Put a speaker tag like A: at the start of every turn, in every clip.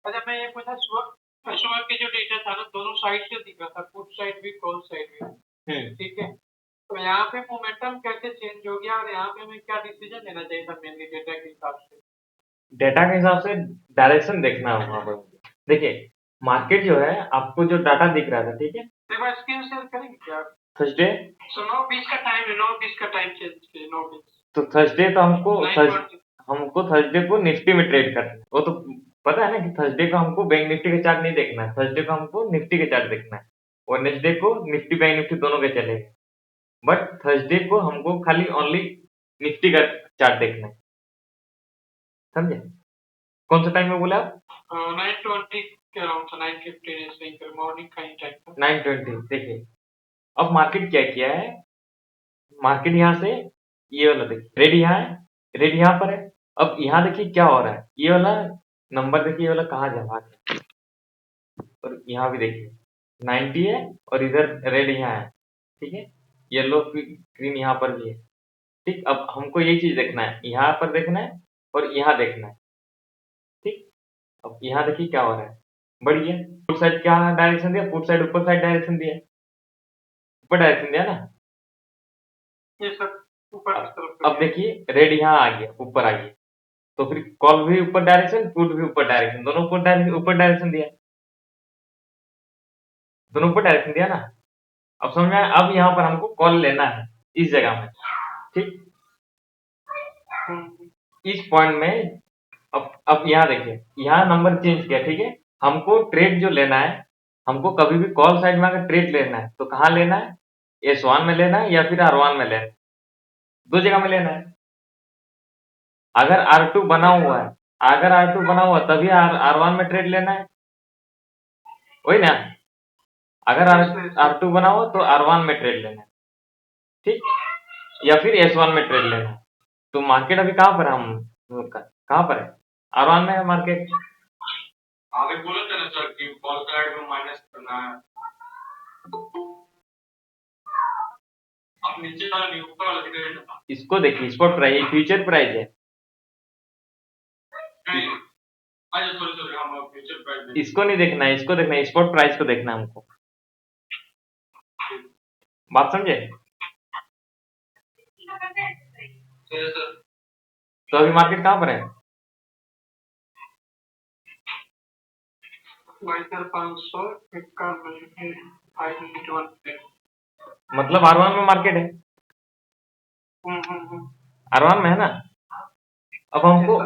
A: अच्छा मैं ये पूछा सुबह सुबह के जो डेटा था ना दोनों साइड से दिख रहा था, पुट साइड भी कॉल साइड भी, ठीक है। तो यहाँ पे मोमेंटम कैसे चेंज हो गया और यहाँ पे हमें क्या डिसीजन लेना चाहिए था मेनली डेटा के हिसाब से?
B: डेटा के हिसाब से डायरेक्शन देखना होगा वहाँ पर। देखिए मार्केट जो है आपको जो डाटा दिख रहा था, ठीक है,
A: एक बार स्क्रीन शेयर करेंगे क्या?
B: थर्सडे।
A: सो 9:20 का टाइम है, 9:20 का टाइम चेंज किए, 9:20
B: तो थर्सडे तो9:20। हमको थर्सडे को निफ्टी में ट्रेड करना है। वो तो पता है ना कि थर्सडे को हमको बैंक निफ्टी का चार्ट नहीं देखना है, थर्सडे को हमको निफ्टी का चार्ट देखना है। और नेक्स्ट डे को निफ्टी बैंक निफ्टी दोनों के चलेंगे, बट थर्सडे को हमको खाली ओनली निफ्टी का चार्ट देखना है, समझे? कौन सा टाइम में बोला आप?
A: 9:20 के अराउंड था, 9:15 ऐसे ही कर, मॉर्निंग का ही टाइम था।
B: 9:20। देखिए अब मार्केट क्या किया है, मार्केट यहाँ से ये वाला देखिए रेड यहाँ है, रेड यहाँ पर है। अब यहाँ देखिए क्या हो रहा है, ये वाला नंबर देखिए, ये वाला कहाँ जमा है, और यहाँ भी देखिए 90 है, और इधर रेड यहाँ है, ठीक है, येलो ग्रीन यहाँ पर भी है। ठीक, अब हमको यही चीज देखना है, यहाँ पर देखना है और यहाँ देखना है। ठीक, अब यहाँ देखिए क्या हो रहा है, बढ़िया। पुट साइड क्या डायरेक्शन दिया, पुट साइड ऊपर साइड डायरेक्शन दिया, ऊपर डायरेक्शन दिया ना।
A: ये सब ऊपर की तरफ
B: अब देखिए रेड यहाँ आ गया, ऊपर आ गया, तो फिर कॉल भी ऊपर डायरेक्शन, पुट भी ऊपर डायरेक्शन, दोनों ऊपर डायरेक्शन दिया, दोनों ऊपर डायरेक्शन दिया ना। अब समझ में आया? अब यहाँ पर हमको कॉल लेना है इस जगह में, ठीक, इस पॉइंट में। अब यहाँ देखिए, यहाँ नंबर चेंज किया, ठीक है। हमको ट्रेड जो लेना है, हमको कभी भी कॉल साइड में अगर ट्रेड लेना है तो कहाँ लेना है, S1 में लेना है या फिर R1 में लेना है, दो जगह में लेना है। अगर R2 बना हुआ है, अगर R2 बना हुआ तभी R1 में ट्रेड लेना है, वही ना। अगर R2 बना हुआ तो R1 में ट्रेड लेना है, ठीक, या फिर S1 में ट्रेड लेना है। तो मार्केट अभी कहाँ पर है, हम कहाँ पर है, R1 में है मार्केट।
A: आगे बोले थे ना सर कि कॉल साइड में माइनस करना है। अब नीचे वाला नहीं, ऊपर वाला दिख रहा है ना।
B: इसको देखिए, स्पॉट प्राइस, फ्यूचर प्राइस है।
A: अच्छा सॉरी सॉरी, हम फ्यूचर प्राइस
B: इसको नहीं देखना है, इसको देखना है, स्पॉट प्राइस को देखना है हमको। बात समझे? तो अभी मार्केट कहाँ पर है,
A: 5,591।
B: मतलब R1 में मार्केट है, R1 में है ना। अब हमको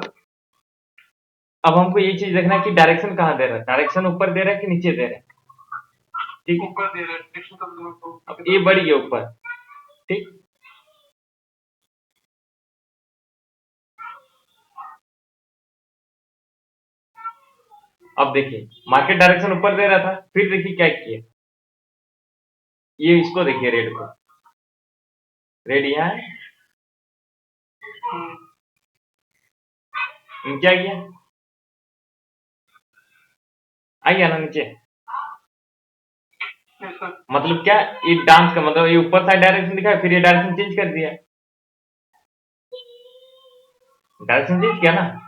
B: अब हमको ये चीज देखना है कि डायरेक्शन कहाँ दे रहा है, डायरेक्शन ऊपर दे रहा है कि नीचे दे रहा है, ठीक है।
A: ऊपर दे रहा है,
B: अब ये बढ़ गया ऊपर, ठीक। अब देखिए मार्केट डायरेक्शन ऊपर दे रहा था, फिर देखिए क्या किया, ये इसको देखिए, रेड को, रेड यहाँ है, नीचे आ गया, आ गया ना नीचे। मतलब क्या, ये डांस का मतलब ये ऊपर साइड डायरेक्शन दिखा, फिर ये डायरेक्शन चेंज कर दिया, डायरेक्शन चेंज किया ना,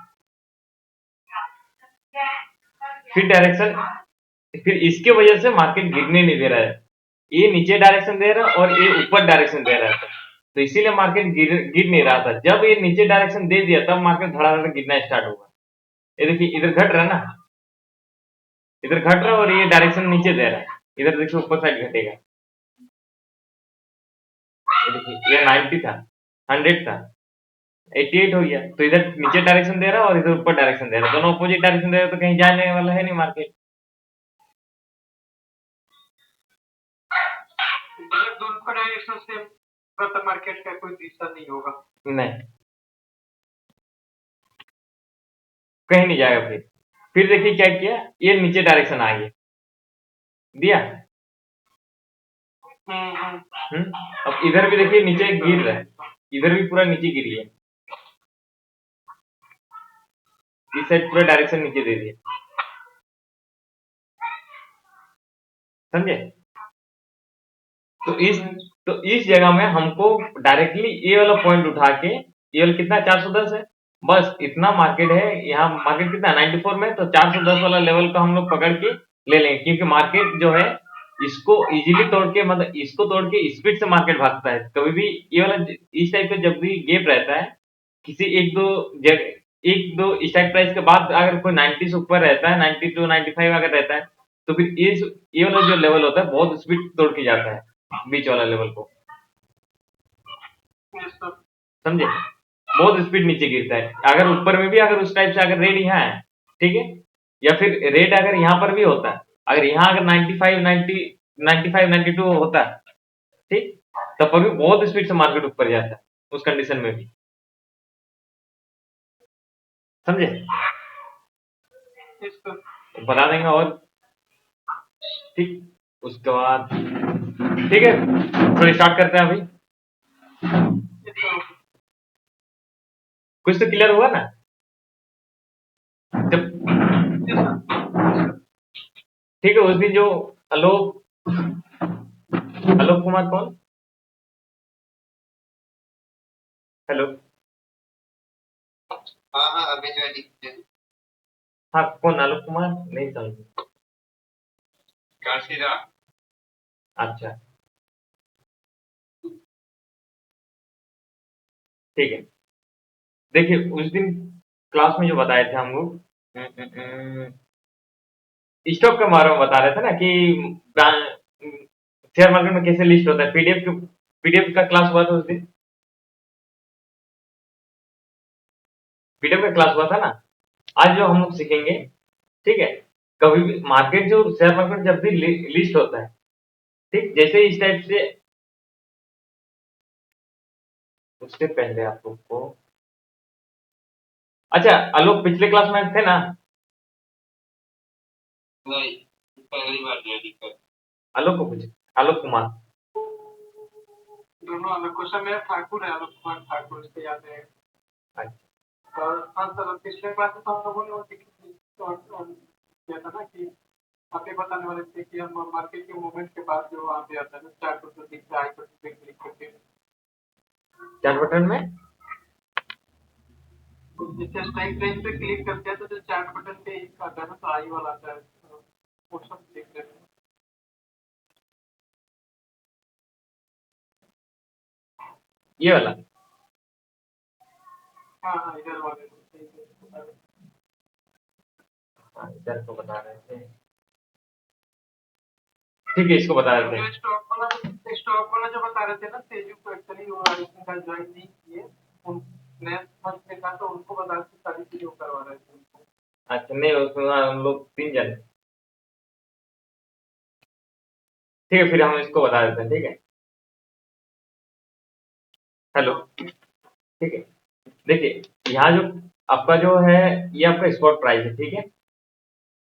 B: फिर डायरेक्शन, फिर इसके वजह से मार्केट गिरने नहीं दे रहा है। ये नीचे डायरेक्शन दे रहा है और ये ऊपर डायरेक्शन दे रहा था, तो इसीलिए मार्केट गिर नहीं रहा था। जब ये नीचे डायरेक्शन दे दिया तब मार्केट धड़ाधड़ गिरना स्टार्ट हुआ। ये देखिए इधर घट रहा है ना, इधर घट रहा है और ये डायरेक्शन नीचे दे रहा है, इधर देखिए ऊपर साइड घटेगा। ये देखिए ये 90 था, 100 था, 88 हो गया, तो इधर नीचे डायरेक्शन दे रहा है और इधर ऊपर डायरेक्शन दे रहा है, दोनों अपोजिट डायरेक्शन दे रहा है, तो कहीं जाने वाला है नहीं मार्केट।
A: दोनों का डायरेक्शन से मतलब मार्केट का कोई दिशा नहीं होगा,
B: नहीं, कहीं नहीं जाएगा। फिर देखिए क्या किया, ये नीचे डायरेक्शन आ गया, दिया। अब इधर भी देखिए नीचे गिर रहा है, इधर भी पूरा नीचे गिर गया, इस साइड पूरा डायरेक्शन नीचे दे दिया, समझे? तो इस जगह में हमको डायरेक्टली ये वाला पॉइंट उठा के, ये वाला कितना 410 है, बस इतना मार्केट है। यहाँ मार्केट कितना 94 में, तो 410 वाला लेवल को हम लोग पकड़ के ले लेंगे, क्योंकि मार्केट जो है इसको इजीली तोड़ के, मतलब इसको तोड़ के स्पीड से मार्केट भागता है। कभी भी ये वाला इस टाइप का जब भी गैप रहता है, किसी एक दो स्ट्राइक प्राइस के बाद अगर कोई 90 से ऊपर रहता है, 92 95 अगर रहता है, तो फिर ये वाला जो लेवल होता है बहुत स्पीड तोड़ के जाता है बीच वाला लेवल को,
A: ये सब
B: समझे। बहुत स्पीड नीचे गिरता है। अगर ऊपर में भी अगर उस टाइप से अगर रेट यहाँ है, ठीक है, या फिर रेट अगर यहाँ पर भी होता है, अगर यहाँ अगर 95 90 95 92 होता है, ठीक, तब पर भी बहुत स्पीड से मार्केट ऊपर जाता है उस कंडीशन में भी, समझे।
A: ये सब
B: बता देंगे और, ठीक, उसके बाद ठीक है, तो स्टार्ट करते हैं अभी।
A: ये सब
B: कुछ तो क्लियर हुआ ना जब,
A: ये सब
B: ठीक है। उस दिन जो आलोक आलोक कुमार कौन, हेलो,
C: हाँ हाँ अभी जो है
B: हाँ कौन आलोक कुमार, नहीं समझ।
C: काशीरा
B: अच्छा, ठीक है। देखिए उस दिन क्लास में जो बताए थे हम लोग, स्टॉक के बारे में बता रहे थे ना कि शेयर मार्केट में कैसे लिस्ट होता है। पीडीएफ का क्लास हुआ था उस दिन, पीडीएफ का क्लास हुआ था ना। आज जो हम लोग सीखेंगे, ठीक है, कभी भी मार्केट जो शेयर मार्केट जब भी लिस्ट होता है, ठीक, जैसे इस टाइप से, उससे पहले आप लोग को, अच्छा आलोक पिछले क्लास में थे ना,
C: नहीं पहली बार ज्वाइनिंग कर
B: आलोक को पूछे, आलोक कुमार,
A: दोनों अलग क्वेश्चन मेरा ठाकुर है, आलोक कुमार ठाकुर, इससे याद है।
B: अच्छा
A: और हाँ सर, पिछले क्लास में तो हम लोगों ने वो सीखी थी और किया था ना कि आप ये बताने वाले थे कि हम मार्केट के मूवमेंट के बाद जो वहाँ पे आता है ना, चार्ट पर जो दिखता है, आई बटन पे क्लिक करके,
B: चार बटन में,
A: जैसे स्ट्राइक रेंज पे क्लिक करते हैं तो जो चार्ट बटन पे आता है ना, तो आई वाला आता है, वो सब देख लेते हैं।
B: ये वाला,
A: हाँ हाँ, इधर वाले को सही से बता रहे हैं।
B: हाँ, इधर को बता रहे थे, ठीक है, इसको बता
A: तो
B: देते
A: जो
B: हैं।
A: स्टॉक वाला जो बता रहे थे ना, तेजू को एक्चुअली वो आयुष्मान का ज्वाइन नहीं किए, उन नए फर्स्ट में था, तो उनको बता के सारी चीजें वो करवा रहे थे उनको।
B: अच्छा नहीं, उसमें हम लोग 3 जन, ठीक है, फिर हम इसको बता देते हैं, ठीक है। हेलो, ठीक है, देखिए यहाँ जो आपका जो है, ये आपका स्पॉट प्राइस है, ठीक है।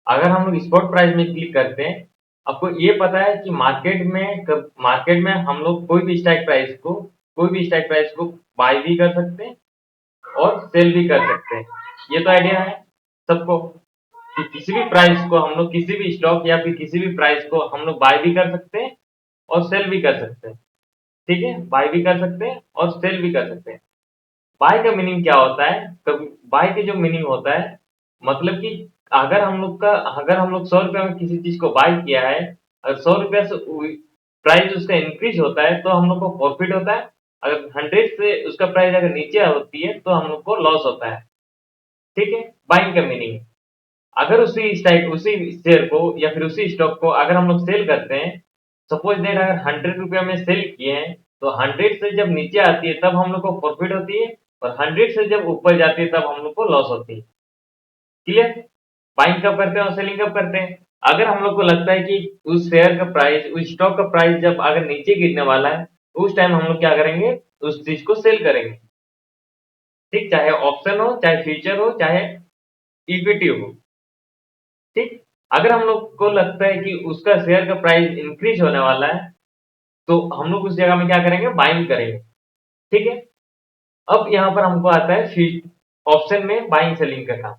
B: अगर हम लोग स्पॉट प्राइस में क्लिक करते हैं, आपको ये पता है कि मार्केट में हम लोग कोई भी स्ट्राइक प्राइस को बाय भी कर सकते हैं और सेल भी कर सकते हैं। ये तो आइडिया है सबको कि किसी भी प्राइस को हम लोग, किसी भी स्टॉक या फिर किसी भी प्राइस को हम लोग बाय भी कर सकते हैं और सेल भी कर सकते हैं, ठीक है। बाय भी कर सकते हैं और सेल भी कर सकते हैं। बाय का मीनिंग क्या होता है, कभी बाय के जो मीनिंग होता है, मतलब कि अगर हम लोग 100 रुपये में किसी चीज को बाय किया है, अगर 100 रुपये से प्राइस उसका इंक्रीज होता है तो हम लोग को प्रॉफिट होता है। अगर 100 से उसका प्राइस अगर नीचे होती है तो हम लोग को लॉस होता है, ठीक है। बाइंग का मीनिंग, अगर उसी शेयर को या फिर उसी स्टॉक को अगर हम लोग सेल करते हैं, सपोज दैट अगर 100 रुपये में सेल किए हैं, तो 100 से जब नीचे आती है तब हम लोग को प्रॉफिट होती है, और 100 से जब ऊपर जाती है तब हम लोग को लॉस होती है। क्लियर। बाइंग कब करते हैं और सेलिंग कब करते हैं, अगर हम लोग को लगता है कि उस शेयर का प्राइस, उस स्टॉक का प्राइस जब अगर नीचे गिरने वाला है, तो उस टाइम हम लोग क्या करेंगे, उस चीज को सेल करेंगे, ठीक, चाहे ऑप्शन हो, चाहे फ्यूचर हो, चाहे इक्विटी हो, ठीक। अगर हम लोग को लगता है कि उसका शेयर का प्राइस इंक्रीज होने वाला है, तो हम लोग उस जगह में क्या करेंगे, बाइंग करेंगे, ठीक है। अब यहाँ पर हमको आता है ऑप्शन में बाइंग सेलिंग का काम।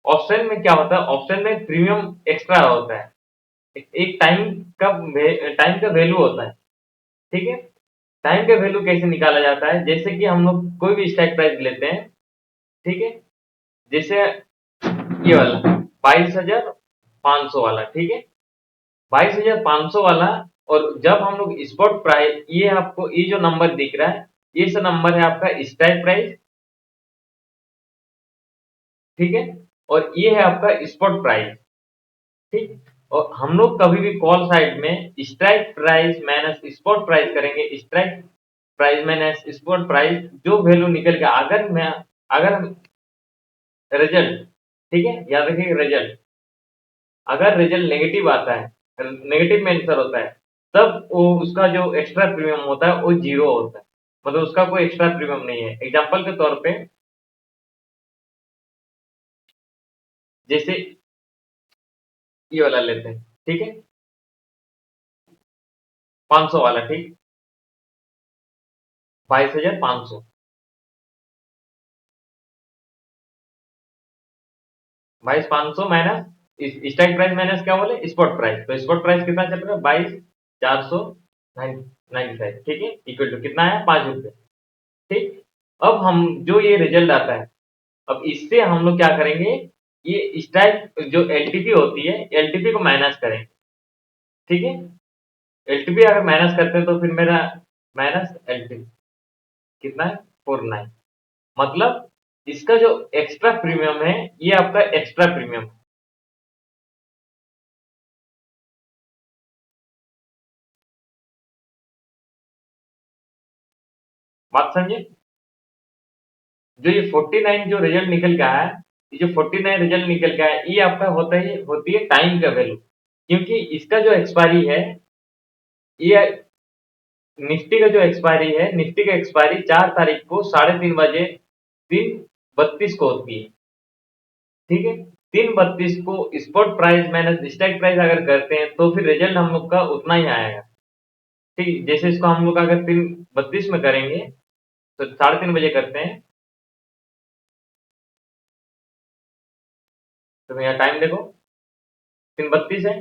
B: ऑप्शन में क्या होता है, ऑप्शन में प्रीमियम एक्स्ट्रा होता है, एक टाइम का वैल्यू होता है, ठीक है। टाइम का वैल्यू कैसे निकाला जाता है, जैसे कि हम लोग कोई भी स्ट्राइक प्राइस लेते हैं, ठीक है। जैसे ये वाला 22,500 वाला, ठीक है। 22,500 वाला, और जब हम लोग स्पॉट प्राइस, ये आपको ये जो नंबर दिख रहा है, ये सब नंबर है आपका स्ट्राइक प्राइस, ठीक है। और ये है आपका स्पॉट प्राइस, ठीक। और हम लोग कभी भी कॉल साइड में strike price minus spot price करेंगे, strike price minus spot price, जो वैल्यू निकल गया, अगर हम रिजल्ट, ठीक है, याद रखिए रिजल्ट, अगर रिजल्ट नेगेटिव आता है, नेगेटिव में आंसर होता है, तब वो उसका जो एक्स्ट्रा प्रीमियम होता है वो जीरो होता है, मतलब उसका कोई एक्स्ट्रा प्रीमियम नहीं है। एग्जांपल के तौर पे जैसे ये वाला लेते हैं, ठीक है, 500 वाला, ठीक, 22,500, 22,500 माइनस स्ट्राइक प्राइस माइनस क्या बोले, स्पॉट प्राइस, तो स्पॉट प्राइस कितना चल रहा है, 22,495, ठीक है, इक्वल टू कितना है, 5 रुपए, ठीक। अब हम जो ये रिजल्ट आता है, अब इससे हम लोग क्या करेंगे, ये स्ट्राइक जो एलटीपी होती है, एलटीपी को माइनस करेंगे, ठीक है। एलटीपी अगर माइनस करते हैं तो फिर मेरा माइनस एलटीपी कितना है, 49, मतलब इसका जो एक्स्ट्रा प्रीमियम है, ये आपका एक्स्ट्रा प्रीमियम है। बात समझे। जो ये 49 जो रिजल्ट निकल के आया है, ये जो 49 रिजल्ट निकल के आया है, ये आपका होती है टाइम का वैल्यू, क्योंकि इसका जो एक्सपायरी है, ये निफ्टी का जो एक्सपायरी है, निफ्टी का एक्सपायरी 4 तारीख को 3:30 बजे 3:32 को होती है, ठीक है। 3:32 को spot price minus strike price अगर करते हैं तो फिर रिजल्ट हम लोग का उतना ही आएगा, ठीक। जैसे इसको हम लोग अगर 3:32 में करेंगे, तो 3:30 बजे करते हैं, तो यहाँ टाइम देखो 3:32 है।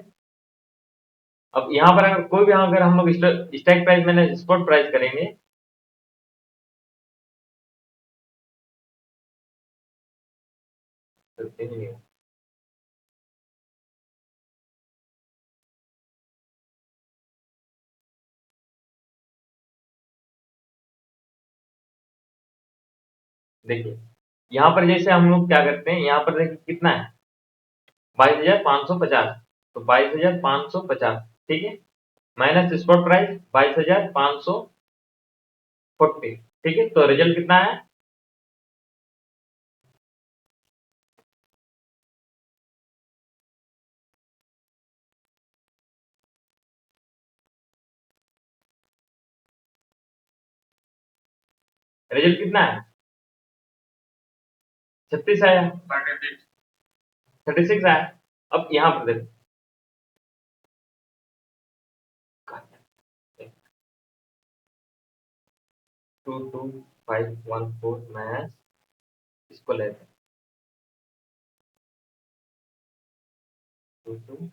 B: अब यहाँ पर अगर कोई भी अगर हम लोग स्ट्राइक प्राइस मैंने स्पॉट प्राइस करेंगे, तो देखिए यहाँ पर जैसे हम लोग क्या करते हैं, यहाँ पर देखिए कितना है, 22,550, तो 22,550, ठीक है, माइनस स्पॉट प्राइस 22,540, ठीक है, तो रिजल्ट कितना है, रिजल्ट कितना है, 36 आया, 36 आया। अब यहाँ पर देखो 22,514 माइनस इसको लेते हैं 22,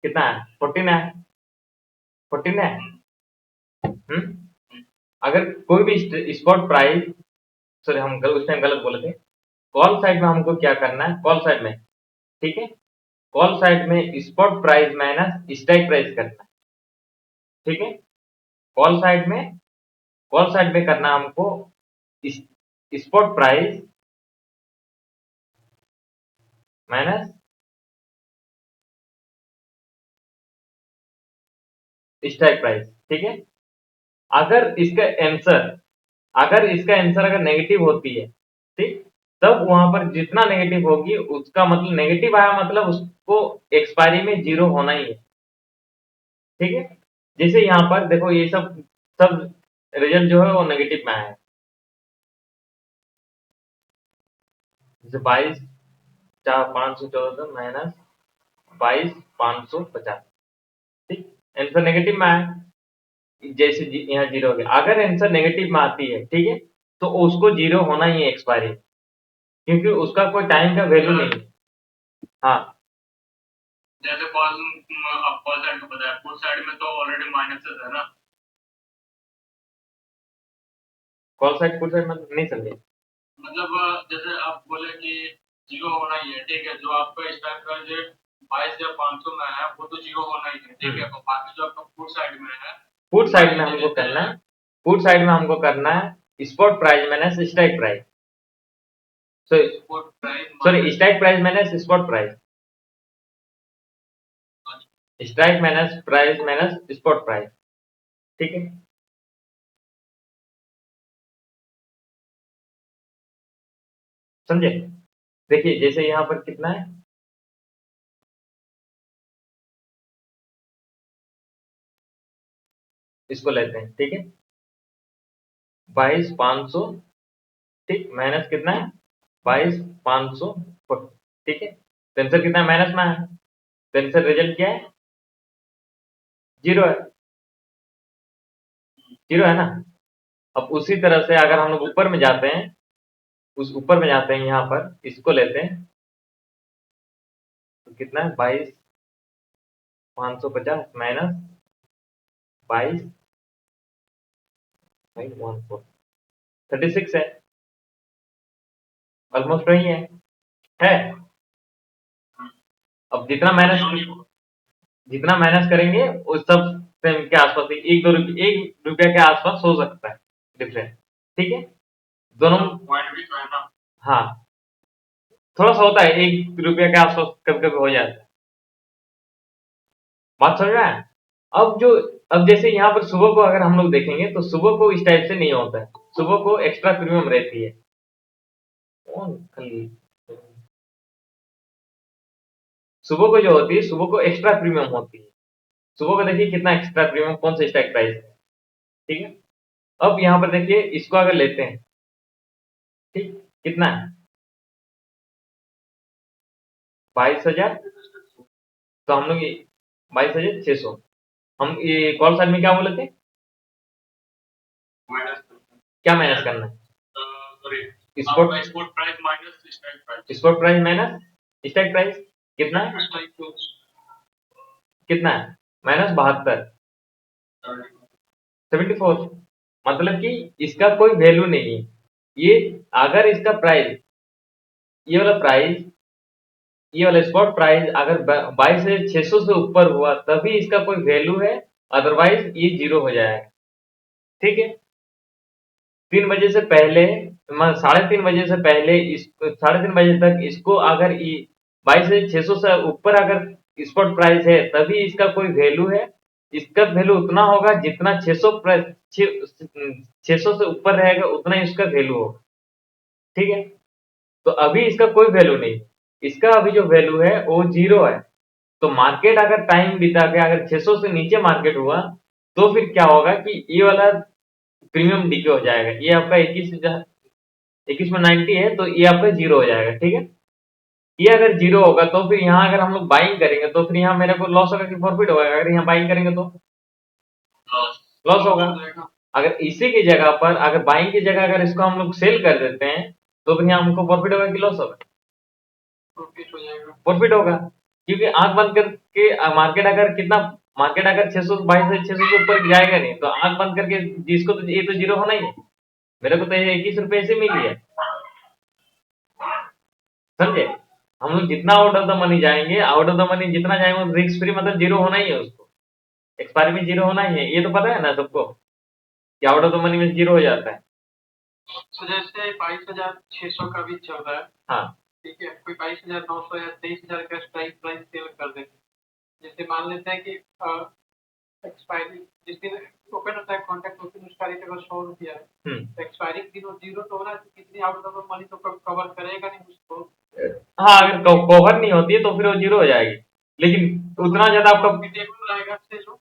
B: कितना है, 14 है, 14 है। अगर कोई भी स्पॉट प्राइस, सॉरी हम उस टाइम गलत बोले थे, कॉल साइड में हमको क्या करना है, कॉल साइड में, ठीक है, कॉल साइड में spot price minus strike price करना है, ठीक है। कॉल साइड में करना हमको spot price minus strike price, ठीक है। अगर इसका आंसर अगर नेगेटिव होती है, ठीक, तब वहां पर जितना नेगेटिव होगी उसका मतलब, नेगेटिव आया मतलब उसको एक्सपायरी में जीरो होना ही है, ठीक है। जैसे यहाँ पर देखो ये सब रिजल्ट जो है वो नेगेटिव में आया है, जैसे 22,514 माइनस 22,550, ठीक, आंसर नेगेटिव में आया, जैसे यहाँ जीरो हो गया। अगर आंसर नेगेटिव में आती है, ठीक है, तो उसको जीरो होना ही है एक्सपायरी, क्योंकि उसका कोई टाइम का वैल्यू नहीं है। हाँ,
A: जैसे कॉल आप कॉल साइड को बताया, पुट साइड में तो ऑलरेडी माइनसेस है ना,
B: कॉल साइड पुट साइड मतलब नहीं समझे।
A: मतलब जैसे आप बोले कि जीरो होना ही है, ठीक है, जो आपका स्ट्राइक प्राइस है 22,500 में है वो तो जीरो होना ही है, ठीक है, और बाकी जो आपका फुट साइड में है
B: पुट साइड में हमको करना है, पुट साइड में हमको करना है spot price minus strike price,
A: spot price
B: sorry strike price minus spot price, strike minus price minus spot price, ठीक है। समझे। देखिए जैसे यहाँ पर कितना है, इसको लेते हैं, ठीक है, 22,500, ठीक, माइनस कितना है 22,500, ठीक है, तो आंसर कितना माइनस में है, तो आंसर रिजल्ट क्या है, जीरो है, जीरो है ना। अब उसी तरह से अगर हम लोग ऊपर में जाते हैं, उस ऊपर में जाते हैं, यहाँ पर इसको लेते हैं, तो कितना है 22,550 माइनस 22,146 है, ऑलमोस्ट वही है। अब जितना माइनस करेंगे उस सब सेम के आसपास, एक दो रुपये, 1 रुपया के आसपास हो सकता है डिफरेंस, ठीक है, दोनों
A: पॉइंट भी तो है ना।
B: हाँ, थोड़ा सा होता है, 1 रुपया के आसपास कभी कभी हो जाता है, बात समझ रहा है। अब जो, अब जैसे यहाँ पर सुबह को अगर हम लोग देखेंगे तो सुबह को इस टाइप से नहीं होता है, सुबह को एक्स्ट्रा प्रीमियम रहती है, कौन खाली सुबह को जो होती है, सुबह को एक्स्ट्रा प्रीमियम होती है, सुबह को देखिए कितना एक्स्ट्रा प्रीमियम, कौन सा स्टैक प्राइस है, ठीक है। अब यहाँ पर देखिए इसको अगर लेते हैं, ठीक, कितना है 22,000, तो हम लोग 22,600, हम ये कॉल साइड में क्या बोले थे,
A: माइनस
B: क्या माइनस करना है,
A: sorry
B: spot
A: spot price minus strike price,
B: spot price minus stack price, कितना है, कितना है -72, 74, मतलब कि इसका कोई वैल्यू नहीं है, ये अगर इसका प्राइस, ये वाला प्राइस, ये वाला स्पॉट प्राइस अगर 22,600 से ऊपर हुआ तभी इसका कोई वैल्यू है, अदरवाइज ये जीरो हो जाएगा, ठीक है। 3 बजे से पहले, 3:30 बजे से पहले, इस 3:30 बजे तक इसको अगर 22,600 से ऊपर अगर स्पॉट प्राइस है तभी इसका कोई वैल्यू है, इसका वैल्यू उतना होगा जितना 600 से ऊपर रहेगा उतना इसका वैल्यू होगा, ठीक है। तो अभी इसका कोई वैल्यू नहीं, इसका अभी जो वैल्यू है वो जीरो है, तो मार्केट अगर टाइम बिता के अगर 600 से नीचे मार्केट हुआ तो फिर क्या होगा कि ये वाला प्रीमियम डीके हो जाएगा, ये आपका 21 में 90 है तो ये आपका जीरो हो जाएगा, ठीक है। ये अगर जीरो होगा तो फिर यहाँ अगर हम लोग बाइंग करेंगे तो फिर यहाँ मेरे को लॉस होगा कि प्रॉफिट होगा, अगर यहाँ बाइंग करेंगे तो लॉस होगा। अगर इसी की जगह पर, अगर बाइंग की जगह अगर इसको हम लोग सेल कर देते हैं तो फिर यहाँ हमको प्रॉफिट होगा कि लॉस होगा,
A: प्रॉफिट हो जाएगा,
B: प्रॉफिट होगा, क्योंकि आंख बंद करके मार्केट अगर कितना, मार्केट अगर 22,600 से ऊपर जाएगा नहीं तो आंख बंद करके जिसको तो ये तो जीरो होना ही है, मेरे को तो ये 21 रुपए से मिली है, समझे। हम लोग जितना आउट ऑफ द मनी जाएंगे, आउट ऑफ द मनी जितना जाएंगे रिस्क फ्री मतलब जीरो होना ही है, उसको एक्सपायरी में जीरो होना ही है, ये तो पता है ना सबको कि आउट ऑफ द मनी में जीरो हो जाता है।
A: तो जैसे 22,600 का भी चल रहा है,
B: हाँ,
A: ठीक है, कोई 22,900 या 23,000 का स्ट्राइक प्राइस सेल कर देते हैं, जैसे मान लेते हैं कि एक्सपायरी जिस दिन ओपन होता है कॉन्ट्रैक्ट उस दिन उसका रेट अगर 100 रुपया है, तो एक्सपायरी के दिन वो जीरो तो हो रहा है, तो कितनी आउट ऑफ मनी तो कवर करेगा नहीं उसको।
B: हाँ, अगर कवर नहीं होती है तो फिर वो जीरो हो जाएगी, लेकिन उतना ज्यादा आपका
A: प्रॉफिटेबल रहेगा से जो,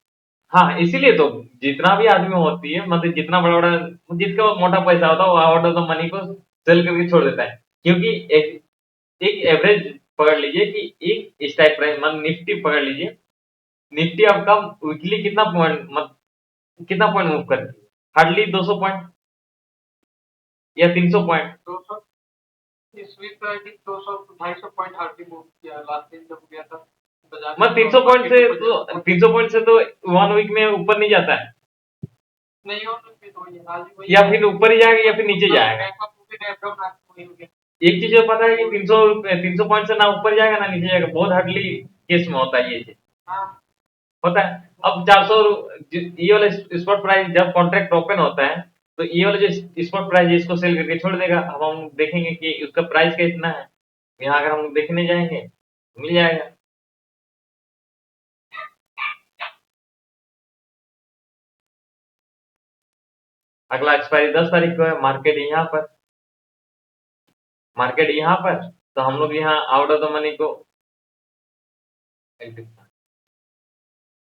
B: हाँ, इसीलिए तो जितना भी आदमी होती है, मतलब जितना बड़ा बड़ा जिसका मोटा पैसा होता है वो आउट ऑफ द मनी को सेल करके छोड़ देता है, क्योंकि एक एवरेज पकड़ लीजिए कि एक स्ट्राइक प्राइस मतलब निफ्टी पकड़ लीजिए, निफ्टी आपका वीकली कितना पॉइंट मूव करती है, हार्डली 200 पॉइंट या 300 पॉइंट,
A: 200 इस week I think 200 250 point hardly move किया लास्ट दिन जब गया था बाजार में,
B: मतलब 300 पॉइंट से तो 1 वीक में ऊपर नहीं जाता है,
A: नहीं हो तो फिर वही आज भी वही
B: या फिर ऊपर ही जाएगा या फिर नीचे जाएगा।
A: बैंक ऑफ रूपी डेवलप वही हो गया।
B: एक चीज ये पता है कि 300 पॉइंट से ना ऊपर जाएगा ना नीचे जाएगा, बहुत हार्डली केस में होता है ये चीज,
A: हाँ
B: होता है। अब 400 ये वाला स्पॉट प्राइस जब कॉन्ट्रैक्ट ओपन होता है तो ये वाला जो स्पॉट प्राइस है इसको सेल करके छोड़ देगा। अब हम देखेंगे कि उसका प्राइस कितना है, यहाँ अगर हम देखने जाएंगे मिल जाएगा। अगला एक्सपायरी 10 तारीख को है, मार्केट यहाँ पर, तो हम लोग यहाँ आउट ऑफ द मनी को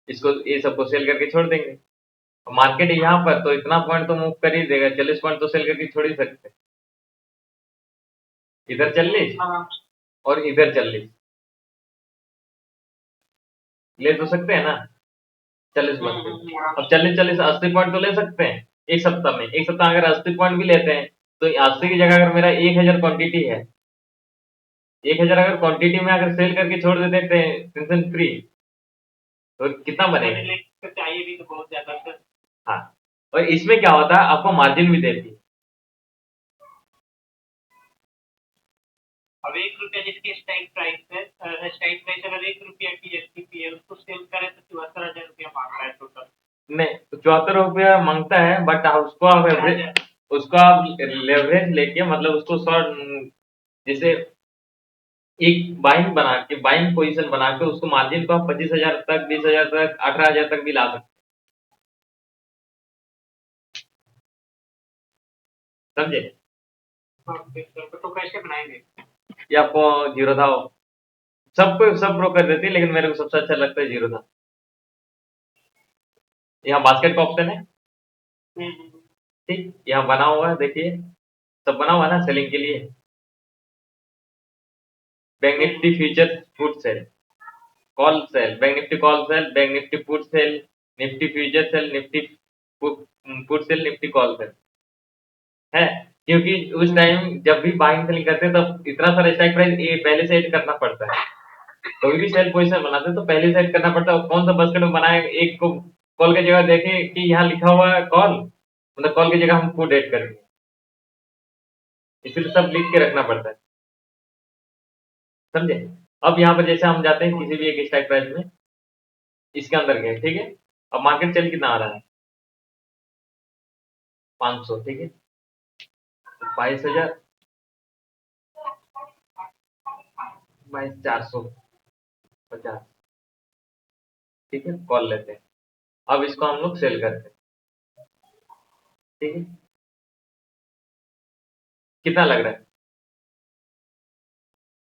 B: इसको ये सबको सेल करके छोड़ देंगे। मार्केट यहाँ पर तो इतना पॉइंट तो मूव कर ही देगा, 40 पॉइंट तो सेल करके छोड़ ही सकते हैं। इधर 40
A: हाँ
B: और इधर 40 ले तो सकते हैं ना, 40 अब 40 80 पॉइंट तो ले सकते हैं एक सप्ताह में। एक सप्ताह अगर 80 पॉइंट भी लेते हैं तो 80 की जगह अगर मेरा 1000 क्वांटिटी है, 1000 अगर क्वांटिटी में अगर सेल करके छोड़ देते हैं टेंशन फ्री, तो कितना बनेगा।
A: चाहिए भी तो बहुत ज्यादा सर।
B: हाँ, और इसमें क्या होता है आपको मार्जिन भी देती है।
A: अब 1 रुपया जिसकी स्ट्राइक प्राइस है, स्ट्राइक प्राइस अगर 1 रुपया की एसटीपी है उसको सेल करें तो 74,000 रुपया मांग रहा है टोटल।
B: नहीं, 74 रुपया मांगता है, बट उसको आप लेवरेज लेके मतलब उसको शॉर्ट, जैसे एक बाइंग पोजीशन बना के उसको मार्जिन को आप 25,000 तक, 20,000 तक, 18,000 तक भी ला सकते हैं, समझे।
A: तो कैसे बनाएंगे?
B: ये आपको जीरो था, सब ब्रोकर देते हैं लेकिन मेरे को सबसे अच्छा लगता है जीरो था। यहाँ बास्केट का ऑप्शन है, ठीक, यहाँ बना हुआ है, देखिए सब बना हुआ है ना सेलिंग के लिए। Bank Nifty future put sell, call sell, bank Nifty call sell, bank Nifty put sell, Nifty future cell, Nifty put sell, Nifty call sell है। क्योंकि उस टाइम जब भी बाइंग सेलिंग करते हैं तब इतना सारा स्ट्राइक प्राइस ये पहले से ऐड करना पड़ता है। कोई भी सेल पोजीशन बनाते हैं तो पहले से ऐड करना पड़ता है। कौन सा बास्केट में बनाए, एक को कॉल की जगह देखें कि यहाँ लिखा हुआ है कॉल, मतलब कॉल की जगह हम पुट ऐड करेंगे, इसलिए सब लिख के रखना पड़ता है, समझे। अब यहाँ पर जैसे हम जाते हैं किसी भी एक स्ट्राइक प्राइस में, इसके अंदर गए, ठीक है। अब मार्केट चल कितना आ रहा है, 500, ठीक है, 22,000, 22,450, ठीक है, कॉल लेते हैं। अब इसको हम लोग सेल करते हैं, ठीक है। कितना लग रहा है,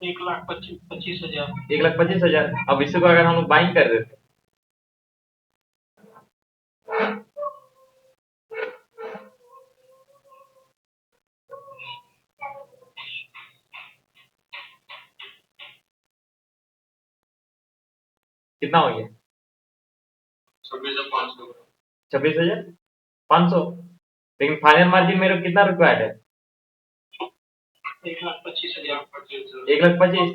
A: 1,25,000।
B: 1,25,000। अब इसको अगर हम लोग बाइंग कर देते हैं, कितना हो गया, 26,500। लेकिन फाइनल मार्जिन मेरे को कितना रिक्वायर्ड है,
A: 1,25,000।
B: 1,25,000।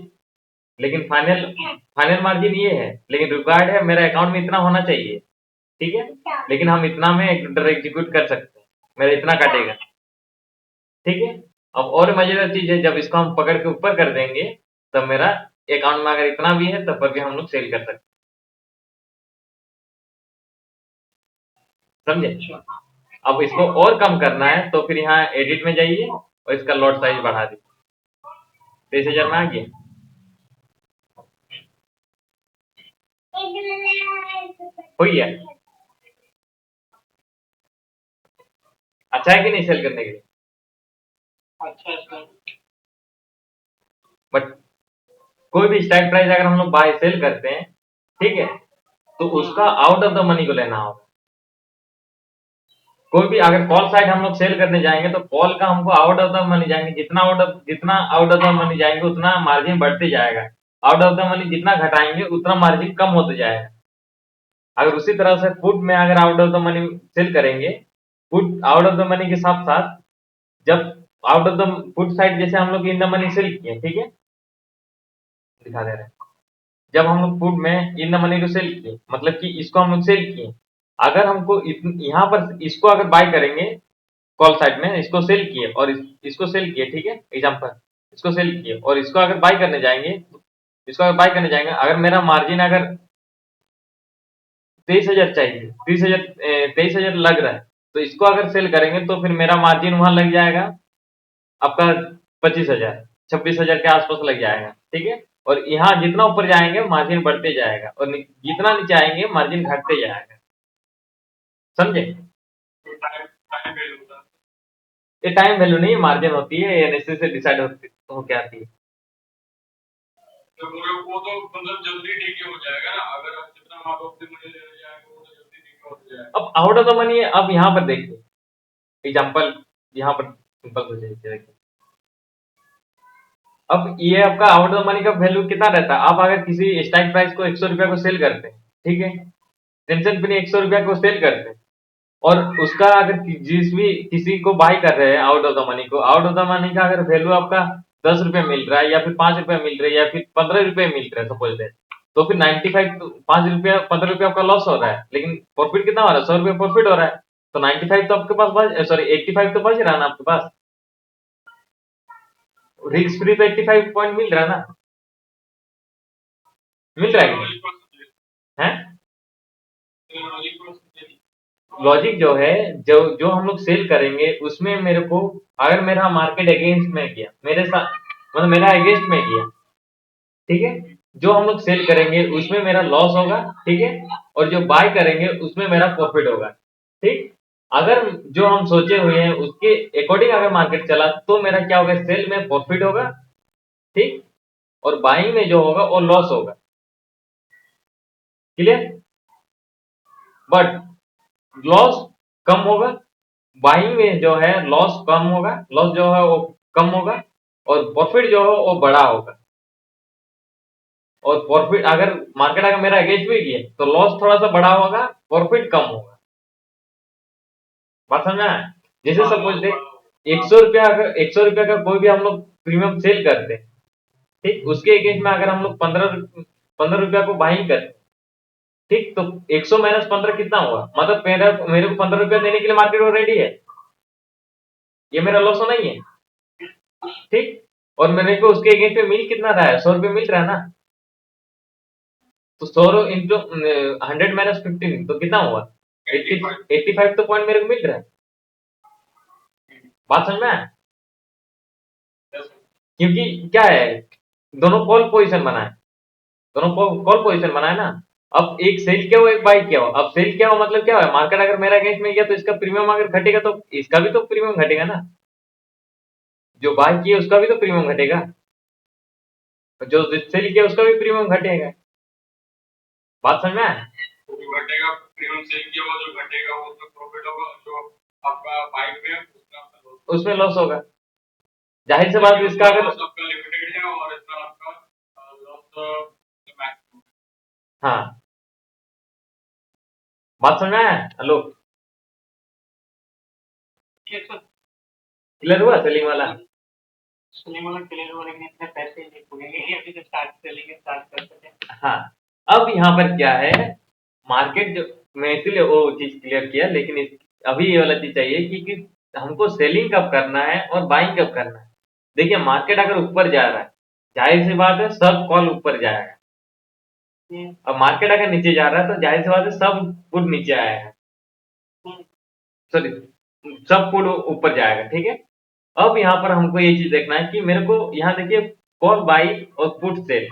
B: लेकिन फाइनल मार्जिन ये है, लेकिन रिक्वायर्ड है मेरा अकाउंट में इतना होना चाहिए, ठीक है। लेकिन हम इतना में एग्जीक्यूट कर सकते हैं, मेरा इतना कटेगा, ठीक है। अब और मजेदार चीज है, जब इसको हम पकड़ के ऊपर कर देंगे तब मेरा अकाउंट में अगर इतना भी है तब पर भी हम लोग सेल कर सकते हैं, समझे। अब इसको और कम करना है तो फिर यहाँ एडिट में जाइए और इसका लॉट साइज बढ़ा दीजिए, 23,000 में आ गया। हो गया, अच्छा है कि नहीं सेल करने के लिए।
A: अच्छा है सर।
B: बट कोई भी स्ट्राइक प्राइस अगर हम लोग बाय सेल करते हैं, ठीक है, तो उसका आउट ऑफ द मनी को लेना होगा। कोई भी अगर कॉल साइड हम लोग सेल करने जाएंगे तो कॉल का हमको आउट ऑफ द मनी जाएंगे, जितना आउट ऑफ द मनी जाएंगे उतना मार्जिन बढ़ते जाएगा। आउट ऑफ द मनी जितना घटाएंगे उतना मार्जिन कम होते जाएगा। अगर उसी तरह से पुट में अगर out of the money sell करेंगे, put out of the money के साथ साथ जब out of the put side जैसे हम लोग इन द मनी सेल किए, ठीक है, दिखा दे रहे हैं। जब हम लोग पुट में इन द मनी को सेल किए, मतलब कि इसको हम लोग सेल किए, अगर हमको यहाँ पर इसको अगर बाय करेंगे कॉल साइड में, इसको सेल किए और इसको सेल किए, ठीक है, एग्जाम्पल इसको सेल किए और इसको अगर बाय करने जाएंगे, इसको अगर बाय करने जाएंगे, अगर मेरा मार्जिन अगर 23,000 चाहिए, 23,000 लग रहा है, तो इसको अगर सेल करेंगे तो फिर मेरा मार्जिन वहां लग जाएगा आपका 25,000, 26,000 के आसपास लग जाएगा, ठीक है। और यहाँ जितना ऊपर जाएंगे मार्जिन बढ़ते जाएगा और जितना नीचे आएंगे मार्जिन घटते जाएगा, समझे। ये टाइम वैल्यू नहीं, मार्जिन होती है, एनएससी से डिसाइड हो के आती है।
D: तो वो तो मतलब जल्दी डीके हो जाएगा ना, अगर आप जितना आप अपने मनी लेने जाएंगे वो तो जल्दी डीके हो जाएगा।
B: अब आउट ऑफ द मनी है, अब यहाँ पर देखिए एग्जांपल, यहाँ पर सिंपल हो जाएगी। अब ये आपका आउट ऑफ द मनी का वैल्यू कितना रहता है, आप अगर किसी स्ट्राइक प्राइस को 100 रुपया को सेल करते हैं, ठीक है, टेंशन फ्री 100 रुपया को सेल करते हैं और उसका अगर किसी को बाय कर रहे हैं आउट ऑफ द मनी को, आउट ऑफ द मनी का अगर वैल्यू आपका 10 रुपये मिल रहा है या फिर 5 रुपये मिल रहा है या फिर 15 रुपये मिल रहा है सपोज दैट, तो फिर 95 5 रुपया 15 रुपया आपका लॉस हो रहा है, लेकिन प्रॉफिट कितना हो रहा है, 100 रुपये प्रॉफिट हो रहा है, तो 95 तो आपके पास सॉरी 85 तो बच रहा है ना आपके पास, रिस्क फ्री तो 85 पॉइंट मिल रहा है ना, मिल रहा है हैं। लॉजिक जो है, जो जो हम लोग सेल करेंगे उसमें मेरे को, अगर मेरा मार्केट अगेंस्ट में गया, मेरे साथ मतलब मेरा अगेंस्ट में गया, ठीक है, जो हम लोग सेल करेंगे उसमें मेरा लॉस होगा, ठीक है, और जो बाय करेंगे उसमें मेरा प्रॉफिट होगा, ठीक। अगर जो हम सोचे हुए हैं उसके अकॉर्डिंग अगर मार्केट चला तो मेरा क्या होगा, सेल में प्रॉफिट होगा, ठीक, और बाइंग में जो होगा वो लॉस होगा, क्लियर। बट लॉस कम होगा, बाइंग में जो है लॉस कम होगा, लॉस जो है वो कम होगा और प्रॉफिट जो है वो बड़ा होगा। और प्रॉफिट अगर मार्केट अगर मेरा अगेंस्ट में गया तो लॉस थोड़ा सा बड़ा होगा, प्रॉफिट कम होगा, बात समझ में। जैसे सपोज दे 100 रुपया, अगर 100 रुपया का कोई भी हम लोग प्रीमियम सेल करते हैं, ठीक, उसके अगेंस्ट में अगर हम लोग 15 रुपया को बाइंग करते, ठीक, तो 100 माइनस 15 कितना हुआ, मतलब मेरे को 15 रुपया देने के लिए मार्केट रेडी है, ये मेरा लॉस होना ही है, ठीक। और मेरे को उसके अगेंस्ट में मिल कितना रहा है, 100 रुपये मिल रहा है ना, तो 100 इंटू 100 माइनस 15 तो कितना हुआ, 85 तो पॉइंट मेरे को मिल रहा है, बात समझ में आया? क्योंकि क्या है, दोनों कॉल पोजीशन बनाए, दोनों कॉल पोजीशन बनाए ना। अब एक सेल किया हो एक बाई किया हो, अब सेल किया हो मतलब क्या है, मार्केट अगर मेरा अगेंस्ट में गया तो इसका प्रीमियम अगर घटेगा तो इसका भी तो प्रीमियम घटेगा ना, जो बाय किया उसका भी तो प्रीमियम घटेगा, जो सेल किया उसका भी प्रीमियम घटेगा, बात समझ में आया?
D: घटेगा, प्रीमियम सेल किया हुआ जो घटेगा वो तो प्रॉफिट होगा, जो आपका बाइक में
B: उसमें लॉस होगा, जाहिर सी बात इसका अगर
D: आपका लिमिटेड है और इतना आपका लॉस मैक्सिमम।
B: हाँ, बात समझ में आया? हेलो, क्लियर हुआ सेलिंग वाला?
A: सेलिंग वाला क्लियर हुआ, लेकिन इतने पैसे नहीं पूरेंगे अभी, तो स्टार्ट कर सके।
B: हाँ, अब यहाँ पर क्या है, मार्केट जो मैं इसीलिए वो चीज क्लियर किया, लेकिन अभी ये वाला चीज चाहिए कि हमको सेलिंग कब करना है और बाइंग कब करना है। देखिए मार्केट अगर ऊपर जा रहा है, जाहिर सी बात है सब कॉल ऊपर जाएगा, अब मार्केट अगर नीचे जा रहा है तो जाहिर सी बात है सब पुट नीचे आएगा, सॉरी सब पुट ऊपर जाएगा, ठीक है। अब यहाँ पर हमको ये चीज देखना है कि मेरे को यहाँ देखिए कॉल बाई और put sell,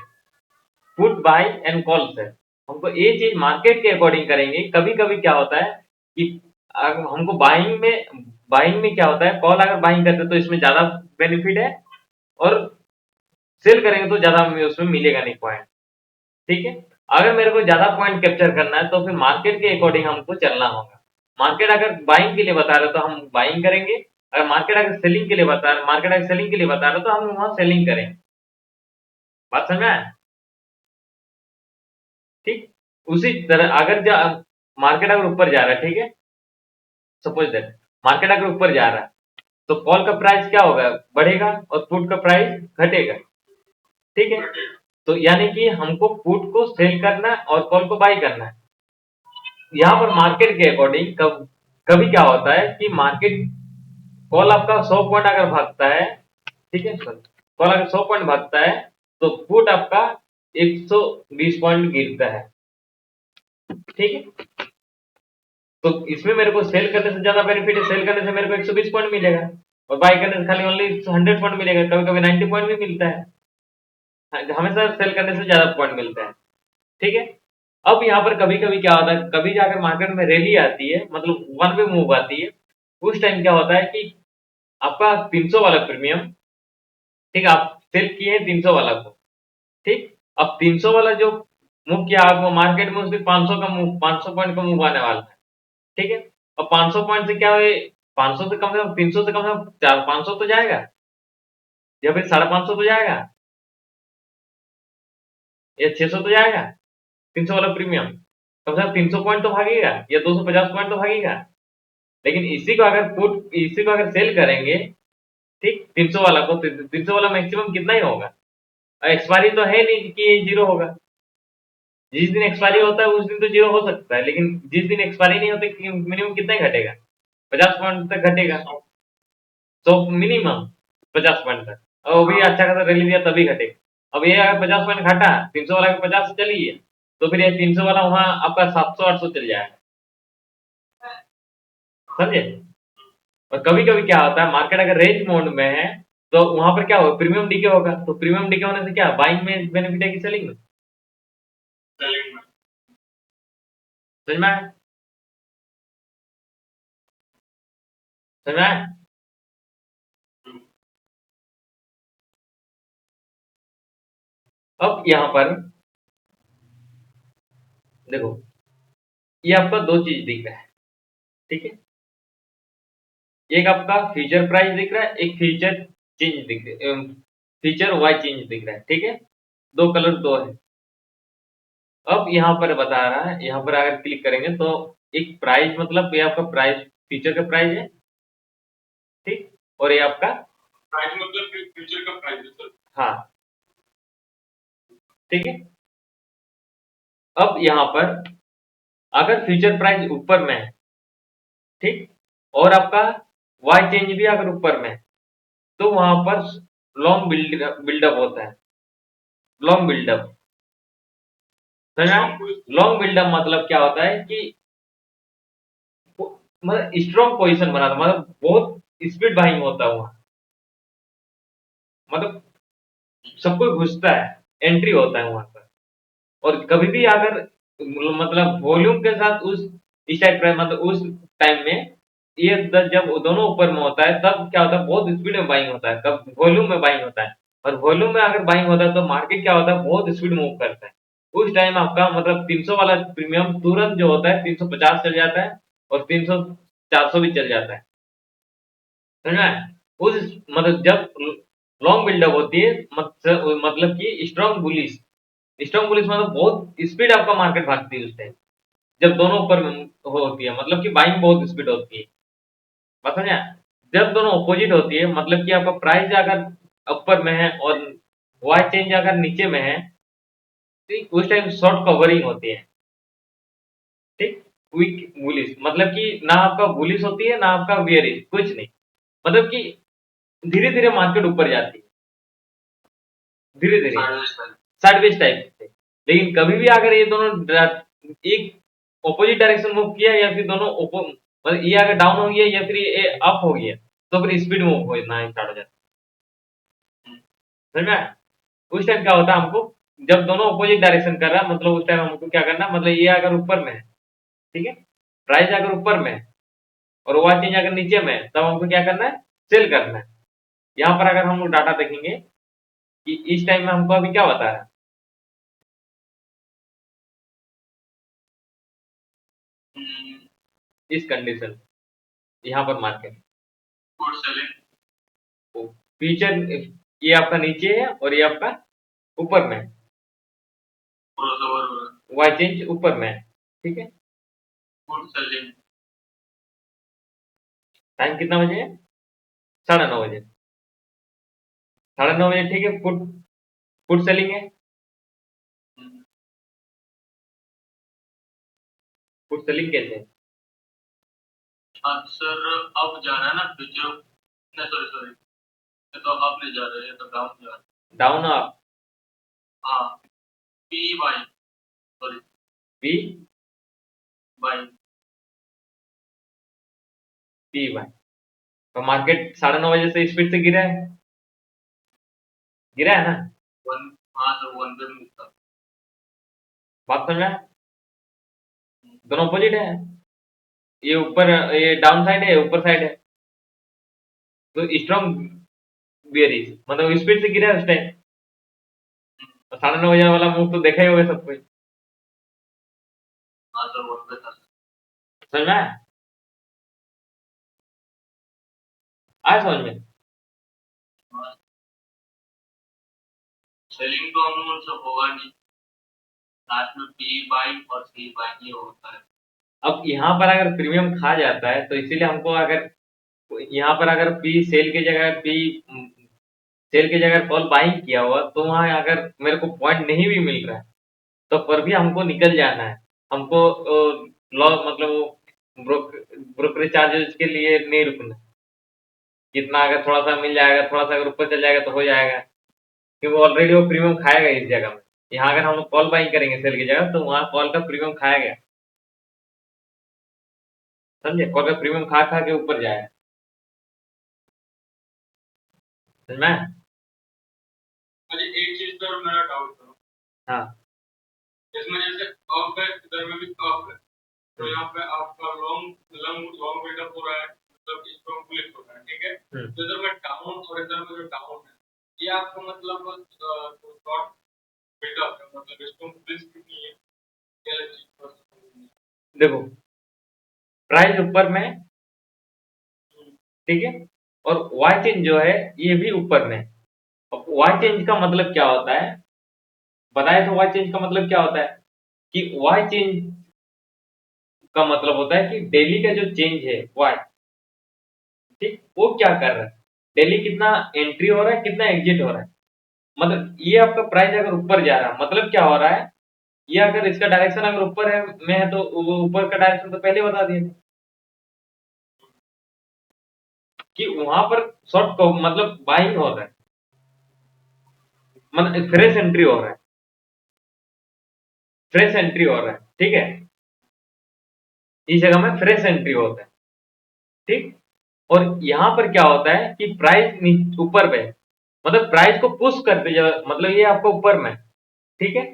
B: put by and call sell, हमको ये चीज मार्केट के अकॉर्डिंग करेंगे। कभी कभी क्या होता है कि हमको बाइंग में क्या होता है, कॉल अगर बाइंग करते तो इसमें ज्यादा बेनिफिट है और सेल करेंगे तो ज्यादा उसमें मिलेगा नहीं पॉइंट, ठीक है। अगर मेरे को ज्यादा पॉइंट कैप्चर करना है तो फिर मार्केट के अकॉर्डिंग हमको चलना होगा। मार्केट अगर बाइंग के लिए बता रहे तो हम बाइंग करेंगे, अगर मार्केट अगर सेलिंग के लिए बता रहे तो हम वहां सेलिंग करेंगे, बात समझ में आया? ठीक, उसी तरह अगर मार्केट अगर ऊपर जा रहा है, ठीक है, सपोज दैट मार्केट अगर ऊपर जा रहा है तो कॉल का प्राइस क्या होगा, बढ़ेगा और पुट का प्राइस घटेगा, ठीक है। तो यानी कि हमको पुट को सेल करना है और कॉल को बाई करना है, यहाँ पर मार्केट के अकॉर्डिंग कभी क्या होता है कि मार्केट कॉल आपका 100 पॉइंट अगर भागता है, ठीक है सर, कॉल अगर 100 पॉइंट भागता है तो पुट आपका 120 पॉइंट गिरता है, ठीक है। तो इसमें मेरे को सेल करने से ज्यादा बेनिफिट है, सेल करने से मेरे को 120 पॉइंट मिलेगा और बाय करने से खाली ओनली 100 पॉइंट मिलेगा, कभी कभी 90 पॉइंट भी मिलता है। हमेशा सेल करने से ज्यादा पॉइंट मिलता है, ठीक है। अब यहाँ पर कभी कभी क्या होता है, कभी जाकर मार्केट में रैली आती है, मतलब वन वे मूव आती है, उस टाइम क्या होता है कि आपका 300 वाला प्रीमियम, ठीक है, आप सेल किए हैं 300 वाला को, ठीक। अब 300 वाला जो मूव किया आपको मार्केट में, उसके 500 का मूव, 500 पॉइंट का मूव आने वाला है, ठीक है। अब 500 पॉइंट से क्या है, 500 से कम से कम, 300 से कम से कम 400-500 तो जाएगा या फिर 550 तो जाएगा या 600 तो जाएगा। 300 वाला प्रीमियम कम से कम 300 पॉइंट तो भागेगा या 250 पॉइंट तो भागेगा। लेकिन इसी को अगर सेल करेंगे, ठीक, 300 वाला को, 300 वाला मैक्सिमम कितना ही होगा, एक्सपायरी तो है नहीं कि ये जीरो होगा। जिस दिन एक्सपायरी होता है उस दिन तो जीरो हो सकता है, लेकिन जिस दिन एक्सपायरी नहीं होती मिनिमम कितना ही घटेगा, 50 पॉइंट तक घटेगा, तो मिनिमम 50 पॉइंट तक। और वो भी अच्छा खासा रैली दिया तभी घटेगा। अब ये अगर 50 पॉइंट घटा, 300 वाला 50 से चली है, तो फिर ये 300 वाला वहां आपका 700-800 चल जाएगा, समझे। और कभी कभी क्या होता है, मार्केट अगर रेंज मोड में है तो वहां पर क्या होगा, प्रीमियम डीके होगा, तो प्रीमियम डीके होने से क्या बाइंग में बेनिफिट है कि सेलिंग में,
D: सेलिंग में।
B: समझ में आया? समझ में आया? अब यहाँ पर देखो, ये आपका दो चीज दिख रहा है, ठीक है। एक आपका फ्यूचर प्राइस दिख रहा है, एक फ्यूचर चेंज दिख रहा है, फ्यूचर वाई चेंज दिख रहा है, ठीक है। दो कलर दो है। अब यहाँ पर बता रहा है, यहाँ पर अगर क्लिक करेंगे तो एक प्राइस, मतलब ये आपका प्राइस फ्यूचर का प्राइस है, ठीक, और ये आपका,
D: प्राइस मतलब फ्यूचर का प्राइस है सर।
B: हाँ, ठीक है। अब यहाँ पर अगर फ्यूचर प्राइस ऊपर में है, ठीक, और आपका वाई चेंज भी अगर ऊपर में है, तो वहां पर लॉन्ग बिल्डअप होता है, लॉन्ग बिल्डअप, समझा। लॉन्ग बिल्डअप मतलब क्या होता है कि मतलब स्ट्रॉन्ग पोजीशन बनाता, मतलब बहुत स्पीड बाइंग होता है वहां, मतलब सब कुछ घुसता है, एंट्री होता है वहां पर। और कभी भी अगर मतलब वॉल्यूम के साथ उस इस टाइप का, मतलब उस टाइम में ये जब दोनों ऊपर में होता है तब क्या होता है, बहुत स्पीड में बाइंग होता है, कब वॉल्यूम में बाइंग होता है। और वॉल्यूम में अगर बाइंग होता है तो मार्केट क्या होता है, बहुत स्पीड मूव करता है। उस टाइम आपका मतलब 300 वाला प्रीमियम तुरंत जो होता है 350 चल जाता है और 300-400 भी चल जाता है, समझ में आया? उस मतलब जब लॉन्ग बिल्डअप होती है, मतलब कि स्ट्रॉन्ग बुलिश मतलब बहुत स्पीड आपका मार्केट भागती है उस टाइम, जब दोनों ऊपर में होती है, मतलब कि बाइंग बहुत स्पीड होती है, बात समझा। जब दोनों अपोजिट होती है, मतलब कि आपका प्राइस अगर ऊपर में है और वाई चेंज अगर नीचे में है, तो उस टाइम शॉर्ट कवरिंग होती है, ठीक। वीक बुलिश मतलब कि ना आपका बुलिश होती है ना आपका बेयरिश, कुछ नहीं, मतलब कि धीरे धीरे मार्केट ऊपर जाती है, धीरे धीरे साइडवेज टाइप से। लेकिन कभी भी अगर ये दोनों एक ऑपोजिट डायरेक्शन मूव किया या फिर दोनों मतलब ये अगर डाउन हो गया या फिर ये अप हो गया, तो फिर स्पीड मूव होना स्टार्ट हो जाता है, समझ में आया? उस टाइम क्या होता है हमको, जब दोनों ऑपोजिट डायरेक्शन कर रहा है, मतलब उस टाइम हमको क्या करना है, मतलब ये अगर ऊपर में है, ठीक है, प्राइस अगर ऊपर में है और वाच चेंज अगर नीचे में है, तब हमको क्या करना है, सेल करना है। यहाँ पर अगर हम लोग डाटा देखेंगे कि इस टाइम में हमको अभी क्या बता रहा है, इस कंडीशन यहाँ पर मार्केट
D: गुड सेलिंग।
B: फ्यूचर, ये आपका नीचे है और ये आपका ऊपर में है,
D: क्रॉसओवर हो रहा
B: वाई चेंज ऊपर में है, ठीक है।
D: है। Good selling.
B: टाइम कितना बजे है, 9:30 बजे, 9:30 बजे, ठीक है। पुट पुट सेलिंग है, पुट सेलिंग कैसे है?
E: हाँ सर, अब जा रहा है ना फ्यूचर, नहीं सॉरी सॉरी, ये तो अब नहीं जा रहा है, ये तो डाउन जा रहा है।
B: डाउन अप,
E: हाँ, P buy, sorry
B: P
E: buy,
B: P buy. तो मार्केट 9:30 बजे से स्पीड से गिरा है ना?
E: वन, हाँ सर वन पे मिलता।
B: बात समझ में आया? दोनों अपोजिट है, ये ऊपर, ये डाउन साइड है, ऊपर साइड है, तो स्ट्रॉन्ग बियरिश मतलब स्पीड से गिरा है उस टाइम। 9:30 बजे वाला मूव तो देखा ही होगा सब कोई,
E: हाँ सर वन पे था सर।
B: समझ में आया? आया समझ में?
E: सेलिंग तो हम लोगों से होगा नहीं, लास्ट में पी बाई और सी बाई ये होता है।
B: अब यहाँ पर अगर प्रीमियम खा जाता है तो इसीलिए हमको अगर यहाँ पर अगर सेल की जगह कॉल बाइंग किया हुआ तो वहाँ अगर मेरे को पॉइंट नहीं भी मिल रहा है तो पर भी हमको निकल जाना है। हमको लॉस मतलब ब्रोकरेज चार्जेस के लिए नहीं रुकना। कितना अगर थोड़ा सा मिल जाएगा, थोड़ा सा अगर ऊपर चल जाएगा तो हो जाएगा, क्योंकि ऑलरेडी वो प्रीमियम खाएगा इस जगह में। यहाँ अगर हम लोग कॉल बाइंग करेंगे सेल की जगह तो वहाँ कॉल का प्रीमियम खाया गया, समझे? कॉल का प्रीमियम खा खा के ऊपर जाएगा, समझ में आया?
D: अरे एक चीज पर मेरा डाउट था,
B: हाँ
D: इसमें जैसे अप है, इधर में भी अप है, तो यहाँ पे आपका लॉन्ग लॉन्ग लॉन्ग बिल्डअप हो रहा है, मतलब इसको क्लिक हो रहा है, ठीक है। तो इधर में डाउन और इधर में जो डाउन है, ये आपको मतलब शॉर्ट बिल्डअप है, मतलब इसको प्लीज नहीं है, ये अलग चीज पर
B: देखो, प्राइस ऊपर में है, ठीक है, और वाई चेंज जो है ये भी ऊपर में है। अब वाई चेंज का मतलब क्या होता है बताए तो? वाई चेंज का मतलब क्या होता है कि वाई चेंज का मतलब होता है कि डेली का जो चेंज है वाई, ठीक, वो क्या कर रहा है, डेली कितना एंट्री हो रहा है, कितना एग्जिट हो रहा है। मतलब ये आपका प्राइस अगर ऊपर जा रहा है मतलब क्या हो रहा है, ये अगर इसका डायरेक्शन अगर ऊपर है में है तो वो ऊपर का डायरेक्शन तो पहले बता दिए थे कि वहां पर शॉर्ट मतलब बाइंग हो रहा है, मतलब फ्रेश एंट्री हो रहा है, फ्रेश एंट्री हो रहा है, ठीक है, इस जगह में फ्रेश एंट्री होता है, ठीक। और यहाँ पर क्या होता है कि प्राइस ऊपर पे है, मतलब प्राइस को पुश करते जाओ, मतलब ये आपको ऊपर में, ठीक है।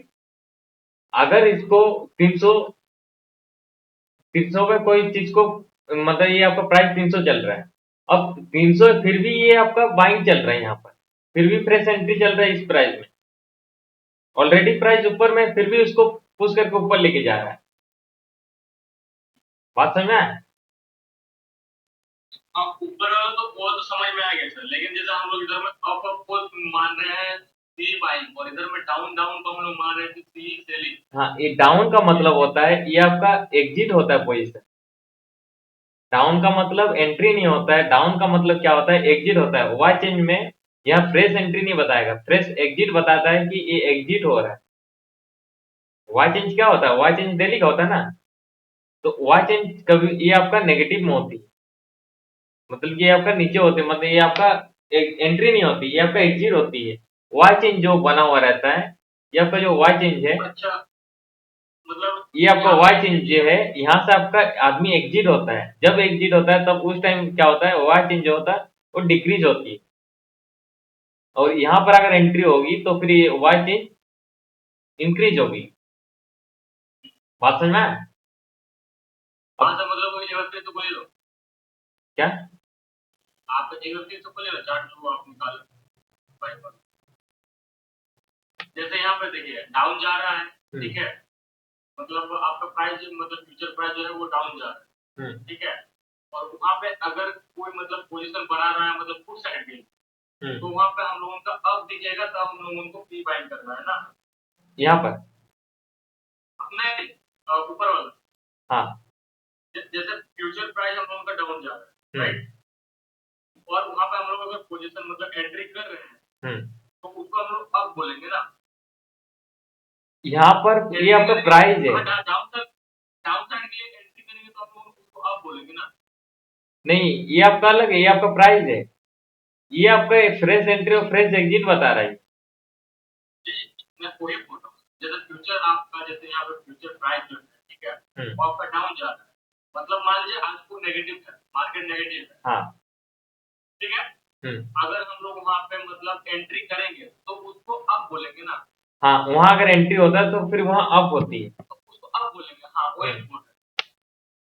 B: अगर इसको 300 300 पे कोई चीज को मतलब ये आपका प्राइस 300 चल रहा है, अब 300 फिर भी ये आपका बाइंग चल रहा है, यहाँ पर फिर भी फ्रेश एंट्री चल रहा है इस प्राइस में, ऑलरेडी प्राइस ऊपर में फिर भी उसको पुश करके ऊपर लेके जा रहा है। बात समझ में आया?
E: आप ऊपर वाला तो वो तो समझ में आ गया सर, लेकिन जैसे हम लोग इधर में अप अप को मान रहे हैं सी बाई, और इधर में डाउन डाउन को हम लोग मान रहे हैं सी सेलिंग।
B: हाँ, ये डाउन का मतलब होता है ये आपका एग्जिट होता है पोजीशन। डाउन का मतलब एंट्री नहीं होता है, डाउन का मतलब क्या होता है, एग्जिट होता है। वाई चेंज में यहाँ फ्रेश एंट्री नहीं बताएगा, फ्रेश एग्जिट बताता है कि ये एग्जिट हो रहा है। वाई चेंज क्या होता है, वाई चेंज डेली का होता है ना, तो वाई चेंज कभी ये आपका नेगेटिव में होती है, मतलब ये आपका नीचे होती है, मतलब ये आपका एंट्री नहीं होती, ये आपका एग्जिट होती है। वाई चेंज जो बना हुआ रहता है, ये आपका जो वाई चेंज है,
E: अच्छा, मतलब
B: ये आपका वाई चेंज जो है, यहाँ से आपका आदमी एग्जिट होता है, जब एग्जिट होता है तब उस टाइम क्या होता है, वाई चेंज जो होता है वो डिक्रीज होती है, और यहाँ पर अगर एंट्री होगी तो फिर ये वाई चेंज इंक्रीज होगी। बात समझ में आया?
E: हाँ सर, मतलब एक हफ्ते तो बोले लो,
B: क्या?
E: आप एक हफ्ते तो बोले लो चार्ट जो आप निकाले बाई पर। जैसे यहाँ पे देखिए डाउन जा रहा है, ठीक है, मतलब आपका प्राइस मतलब फ्यूचर प्राइस जो है वो डाउन जा रहा है, ठीक है, और वहाँ पे अगर कोई मतलब पोजीशन बना रहा है मतलब फुट साइड में, तो वहाँ पे हम लोगों का अप दिखेगा तब हम लोगों को प्री बाइंग करना है ना।
B: यहाँ पर
E: नहीं, ऊपर वाला,
B: हाँ,
E: जैसे फ्यूचर प्राइस हम लोगों का डाउन जा रहा है, राइट, और वहाँ पे हम लोग अगर पोजीशन मतलब एंट्री कर रहे हैं तो उसको हम लोग अप बोलेंगे ना।
B: यहाँ पर ये आपका प्राइस है,
E: डाउन साइड के लिए बोलेंगे ना।
B: नहीं, ये आपका अलग है, ये आपका प्राइस है। ये आपका फ्रेश एंट्री और फ्रेश एग्जिट बता रहा है।
E: मैं वही बोल रहा हूँ, जैसे फ्यूचर आपका, जैसे यहाँ पे फ्यूचर प्राइस जो है, ठीक है, वो आपका डाउन जा रहा है, मतलब मान लीजिए आज को नेगेटिव है, मार्केट नेगेटिव है,
B: हाँ।
E: ठीक है। अगर हम लोग वहाँ पे मतलब एंट्री करेंगे तो उसको अप बोलेंगे ना।
B: हाँ, वहां अगर एंट्री होता है तो फिर वहां अप होती है।
E: तो उसको अप बोलेंगे, हाँ वही बोल रहे हैं।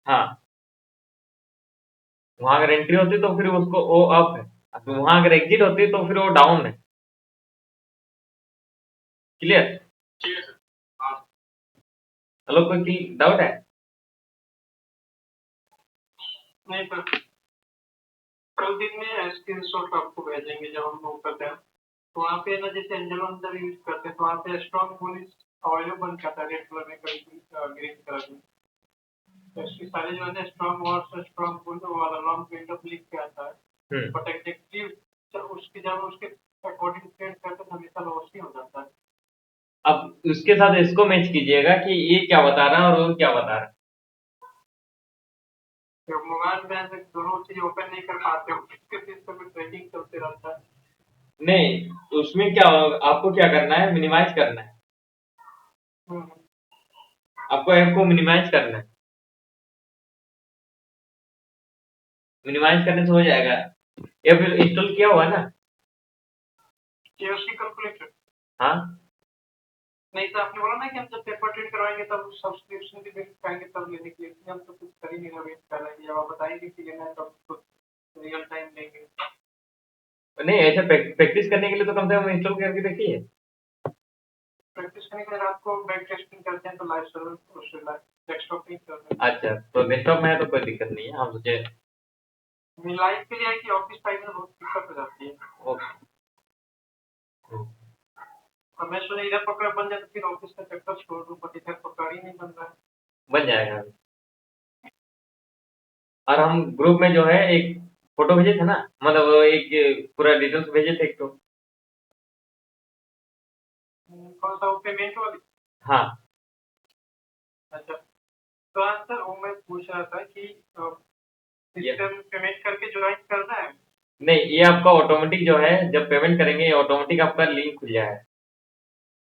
B: हाँ, वहां अगर एंट्री होती है तो फिर उसको वो अप है, तो वहां अगर एग्जिट होती है तो फिर वो डाउन है। क्लियर?
E: ठीक है सर। हाँ
B: हेलो, कोई डाउट है?
A: नहीं सर, कल दिन में स्क्रीनशॉट आपको भेजेंगे जब हम लोग करते हैं, तो वहाँ पे ना जैसे एंजल अंदर यूज करते हैं तो वहाँ पे स्ट्रॉन्ग पुलिस अवेलेबल करता है रेड कलर में, कभी ग्रीन कलर में। तो इसकी सारी जो है ना स्ट्रॉन्ग वर्ड्स, स्ट्रॉन्ग पुलिस वाला लॉन्ग बिल्डअप लिख के आता है, बट एग्जैक्टली उसके जब उसके अकॉर्डिंग ट्रेड करते हैं हमेशा लॉस ही हो जाता है।
B: अब उसके साथ इसको मैच कीजिएगा कि ये क्या बता रहा है और वो क्या बता रहा है।
A: तो मोबाइल में ऐसे दोनों चीज ओपन नहीं कर पाते हो, इसके सिस्टम में ट्रेडिंग चलते रहता है।
B: नहीं, तो उसमें क्या आपको क्या करना है, मिनिमाइज करना है।
A: हम्म,
B: आपको ऐप को मिनिमाइज करना है। मिनिमाइज करने से हो जाएगा। या फिर इंस्टॉल किया हुआ है ना?
A: KFC कैलकुलेटर
B: हाँ,
A: नहीं तो आपने बोला ना कि हम जब पेपर ट्रेड करवाएंगे तब सब्सक्रिप्शन भी देख पाएंगे तब लेने के लिए, इसलिए हम तो कुछ कर ही नहीं रहे, वेट कर रहे हैं जब आप बताएंगे कि लेना है तब कुछ रियल टाइम लेंगे।
B: नहीं ऐसा प्रैक्टिस करने के लिए तो कम से कम इंस्टॉल करके देखिए।
A: प्रैक्टिस करने के लिए रात को बैक टेस्टिंग करते हैं तो लाइव सर्वर उससे डेस्कटॉप पे ही करते हैं।
B: अच्छा, तो डेस्कटॉप में है तो कोई दिक्कत नहीं है, हम सोचे।
A: लाइव के लिए है कि ऑफिस टाइम में बहुत दिक्कत हो जाती है,
B: ओके।
A: और मैं सोचा इधर पकड़ बन जाए तो फिर ऑफिस का चक्कर छोड़ दूं, बट इधर पकड़ ही नहीं बन रहा है।
B: बन जाएगा। और हम ग्रुप में जो है एक फोटो भेजे थे ना, मतलब वो एक पूरा डिटेल्स भेजे थे एक तो।
A: कौन सा वो पेमेंट वाली?
B: हाँ।
A: अच्छा, तो आज सर वो मैं पूछ रहा था कि सिस्टम पेमेंट करके ज्वाइन करना है।
B: नहीं, ये आपका ऑटोमेटिक जो है, जब पेमेंट करेंगे ये ऑटोमेटिक आपका लिंक खुल जाएगा।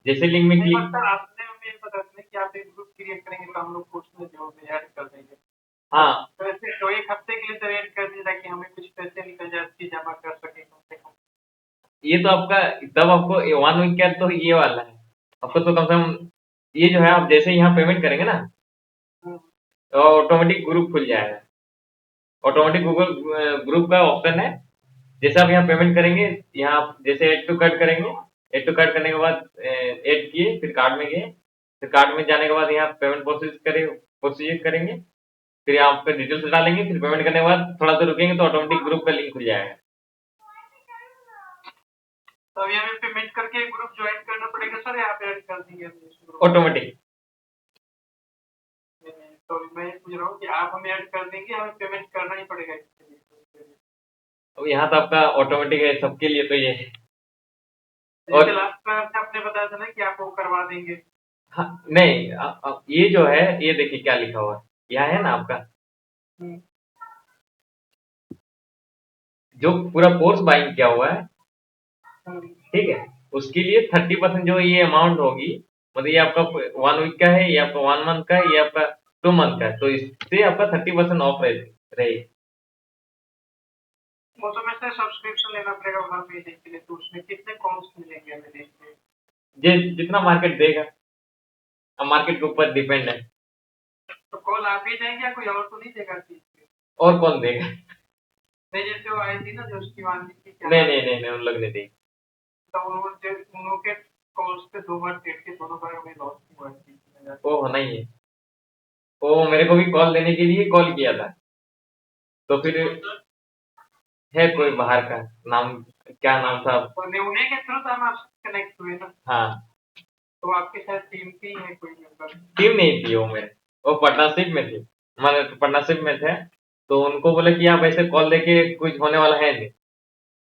B: जैसे लिंक में
A: नहीं
B: क्लिक।
A: बट सर आपने हमें बता दें कि आप एक ग्रुप क्रिएट करेंगे तो हम लोग को उसमें जो है ऐड कर देंगे,
B: हाँ,
A: तो ऐसे तो एक हफ्ते के लिए तो ऐड कर दीजिए ताकि हमें कुछ पैसे निकल जाए, अच्छी जमा कर सके कम से कम।
B: ये तो आपका, तब आपको 1 वीक का तो ये वाला है। आपको तो कम से कम ये जो है, आप जैसे यहाँ पेमेंट करेंगे ना
A: हम्म,
B: तो ऑटोमेटिक ग्रुप खुल जाएगा। ऑटोमेटिक गूगल ग्रुप का ऑप्शन है। जैसे आप यहाँ पेमेंट करेंगे, यहाँ आप जैसे एड टू कार्ट करेंगे, एड टू कार्ट करने के बाद ऐड किए, फिर कार्ड में गए, फिर कार्ड में जाने के बाद यहाँ पेमेंट प्रोसीजर करेंगे, फिर यहाँ पे डिटेल्स डालेंगे, फिर पेमेंट करने के बाद थोड़ा सा रुकेंगे तो ऑटोमेटिक ग्रुप का लिंक खुल जाएगा।
A: तो अभी हमें पेमेंट करके ग्रुप ज्वाइन करना पड़ेगा सर, या आप ऐड कर देंगे हमें इस ग्रुप?
B: ऑटोमेटिक।
A: तो मैं ये पूछ रहा हूँ कि आप हमें ऐड कर देंगे, हमें पेमेंट करना ही पड़ेगा इसके लिए?
B: अब यहाँ तो आपका ऑटोमेटिक है सबके लिए, तो ये है।
A: जैसे
B: और
A: लास्ट बार आपने बताया था ना कि आप वो करवा देंगे।
B: हाँ, नहीं, ये जो है, ये देखिए क्या लिखा हुआ है, यहाँ है ना आपका
A: हम्म,
B: जो पूरा कोर्स बाइंग किया हुआ है,
A: हम्म।
B: ठीक है, उसके लिए 30% जो ये अमाउंट होगी, मतलब ये आपका 1 वीक का है, ये आपका 1 मंथ का है, ये आपका 2 मंथ का है, तो इससे आपका 30% ऑफ रहेगी।
A: वो तो मैं सर सब्सक्रिप्शन लेना पड़ेगा हर महीने के लिए, तो उसमें कितने कॉल्स मिलेंगे हमें देखने?
B: जितना मार्केट देगा, अब मार्केट के ऊपर डिपेंड है।
A: तो कॉल आप ही देंगे या कोई और तो नहीं देगा चीज पे?
B: और कौन देगा?
A: नहीं जैसे वो आई थी ना जो उसकी वानी थी क्या
B: नहीं
A: नाम
B: नहीं
A: है?
B: नहीं नहीं, उन लोग नहीं देंगे।
A: तो उन लोग के कॉल्स पे 2 बार डेट के दोनों बार हमें लॉस हुआ है 30,000।
B: वो होना ही है। वो मेरे को भी कॉल देने के लिए कॉल किया था, तो फिर है कोई बाहर का, नाम क्या नाम था?
A: तो उन्हीं के थ्रू तो हम आपसे कनेक्ट हुए ना,
B: हाँ,
A: तो आपके साथ टीम के ही है कोई मेंबर?
B: टीम नहीं थी वो मेरे, वो पार्टनरशिप में थी, मतलब पार्टनरशिप में थे। तो उनको बोले कि आप ऐसे कॉल देके कुछ होने वाला है नहीं,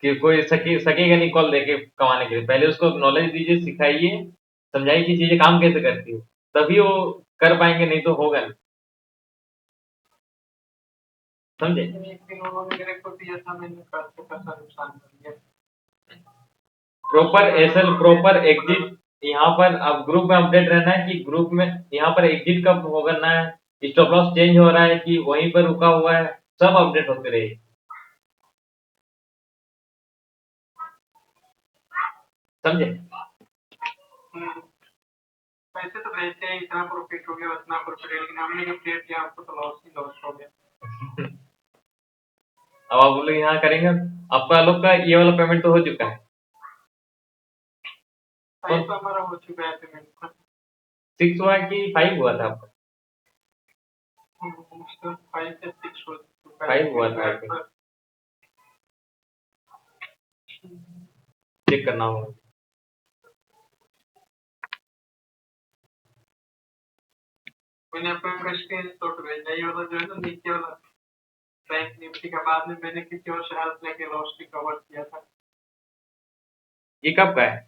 B: कि कोई सकेगा नहीं कॉल देके कमाने के लिए। पहले उसको नॉलेज दीजिए, सिखाइए, समझाइए कि चीजें काम कैसे करती है, तभी वो कर पाएंगे, नहीं तो होगा नहीं। समझे?
A: एक दिन उन्होंने मेरे को दिया था, मैंने पैसा पैसा नुकसान कर दिया।
B: प्रॉपर एसएल प्रॉपर एग्जिट, यहाँ पर अब ग्रुप में अपडेट रहना है कि ग्रुप में यहाँ पर एग्जिट कब हो करना है, स्टॉप लॉस चेंज हो रहा है कि वहीं पर रुका हुआ है, सब अपडेट होते रहे। समझे?
A: पैसे तो भेजते हैं, इतना प्रॉफिट हो गया उतना प्रॉफिट, लेकिन हमने जब डेट दिया आपको तो लॉस ही लॉस हो गया।
B: अब आप लोग यहाँ करेंगे, आपका लोग का ये वाला पेमेंट तो हो चुका है।
A: पैसा हमारा हो चुका है पेमेंट का।
B: 6 हुआ कि 5 हुआ था आपका?
A: 5 से 6 हो चुका है।
B: 5 हुआ था आपका। चेक करना होगा।
A: मैंने आपको स्क्रीनशॉट भेजा, ये वाला जो है ना नीचे वाला बैंक निफ्टी का, बाद में मैंने किसी और से हेल्प लेके लॉस रिकवर किया था।
B: ये कब का है?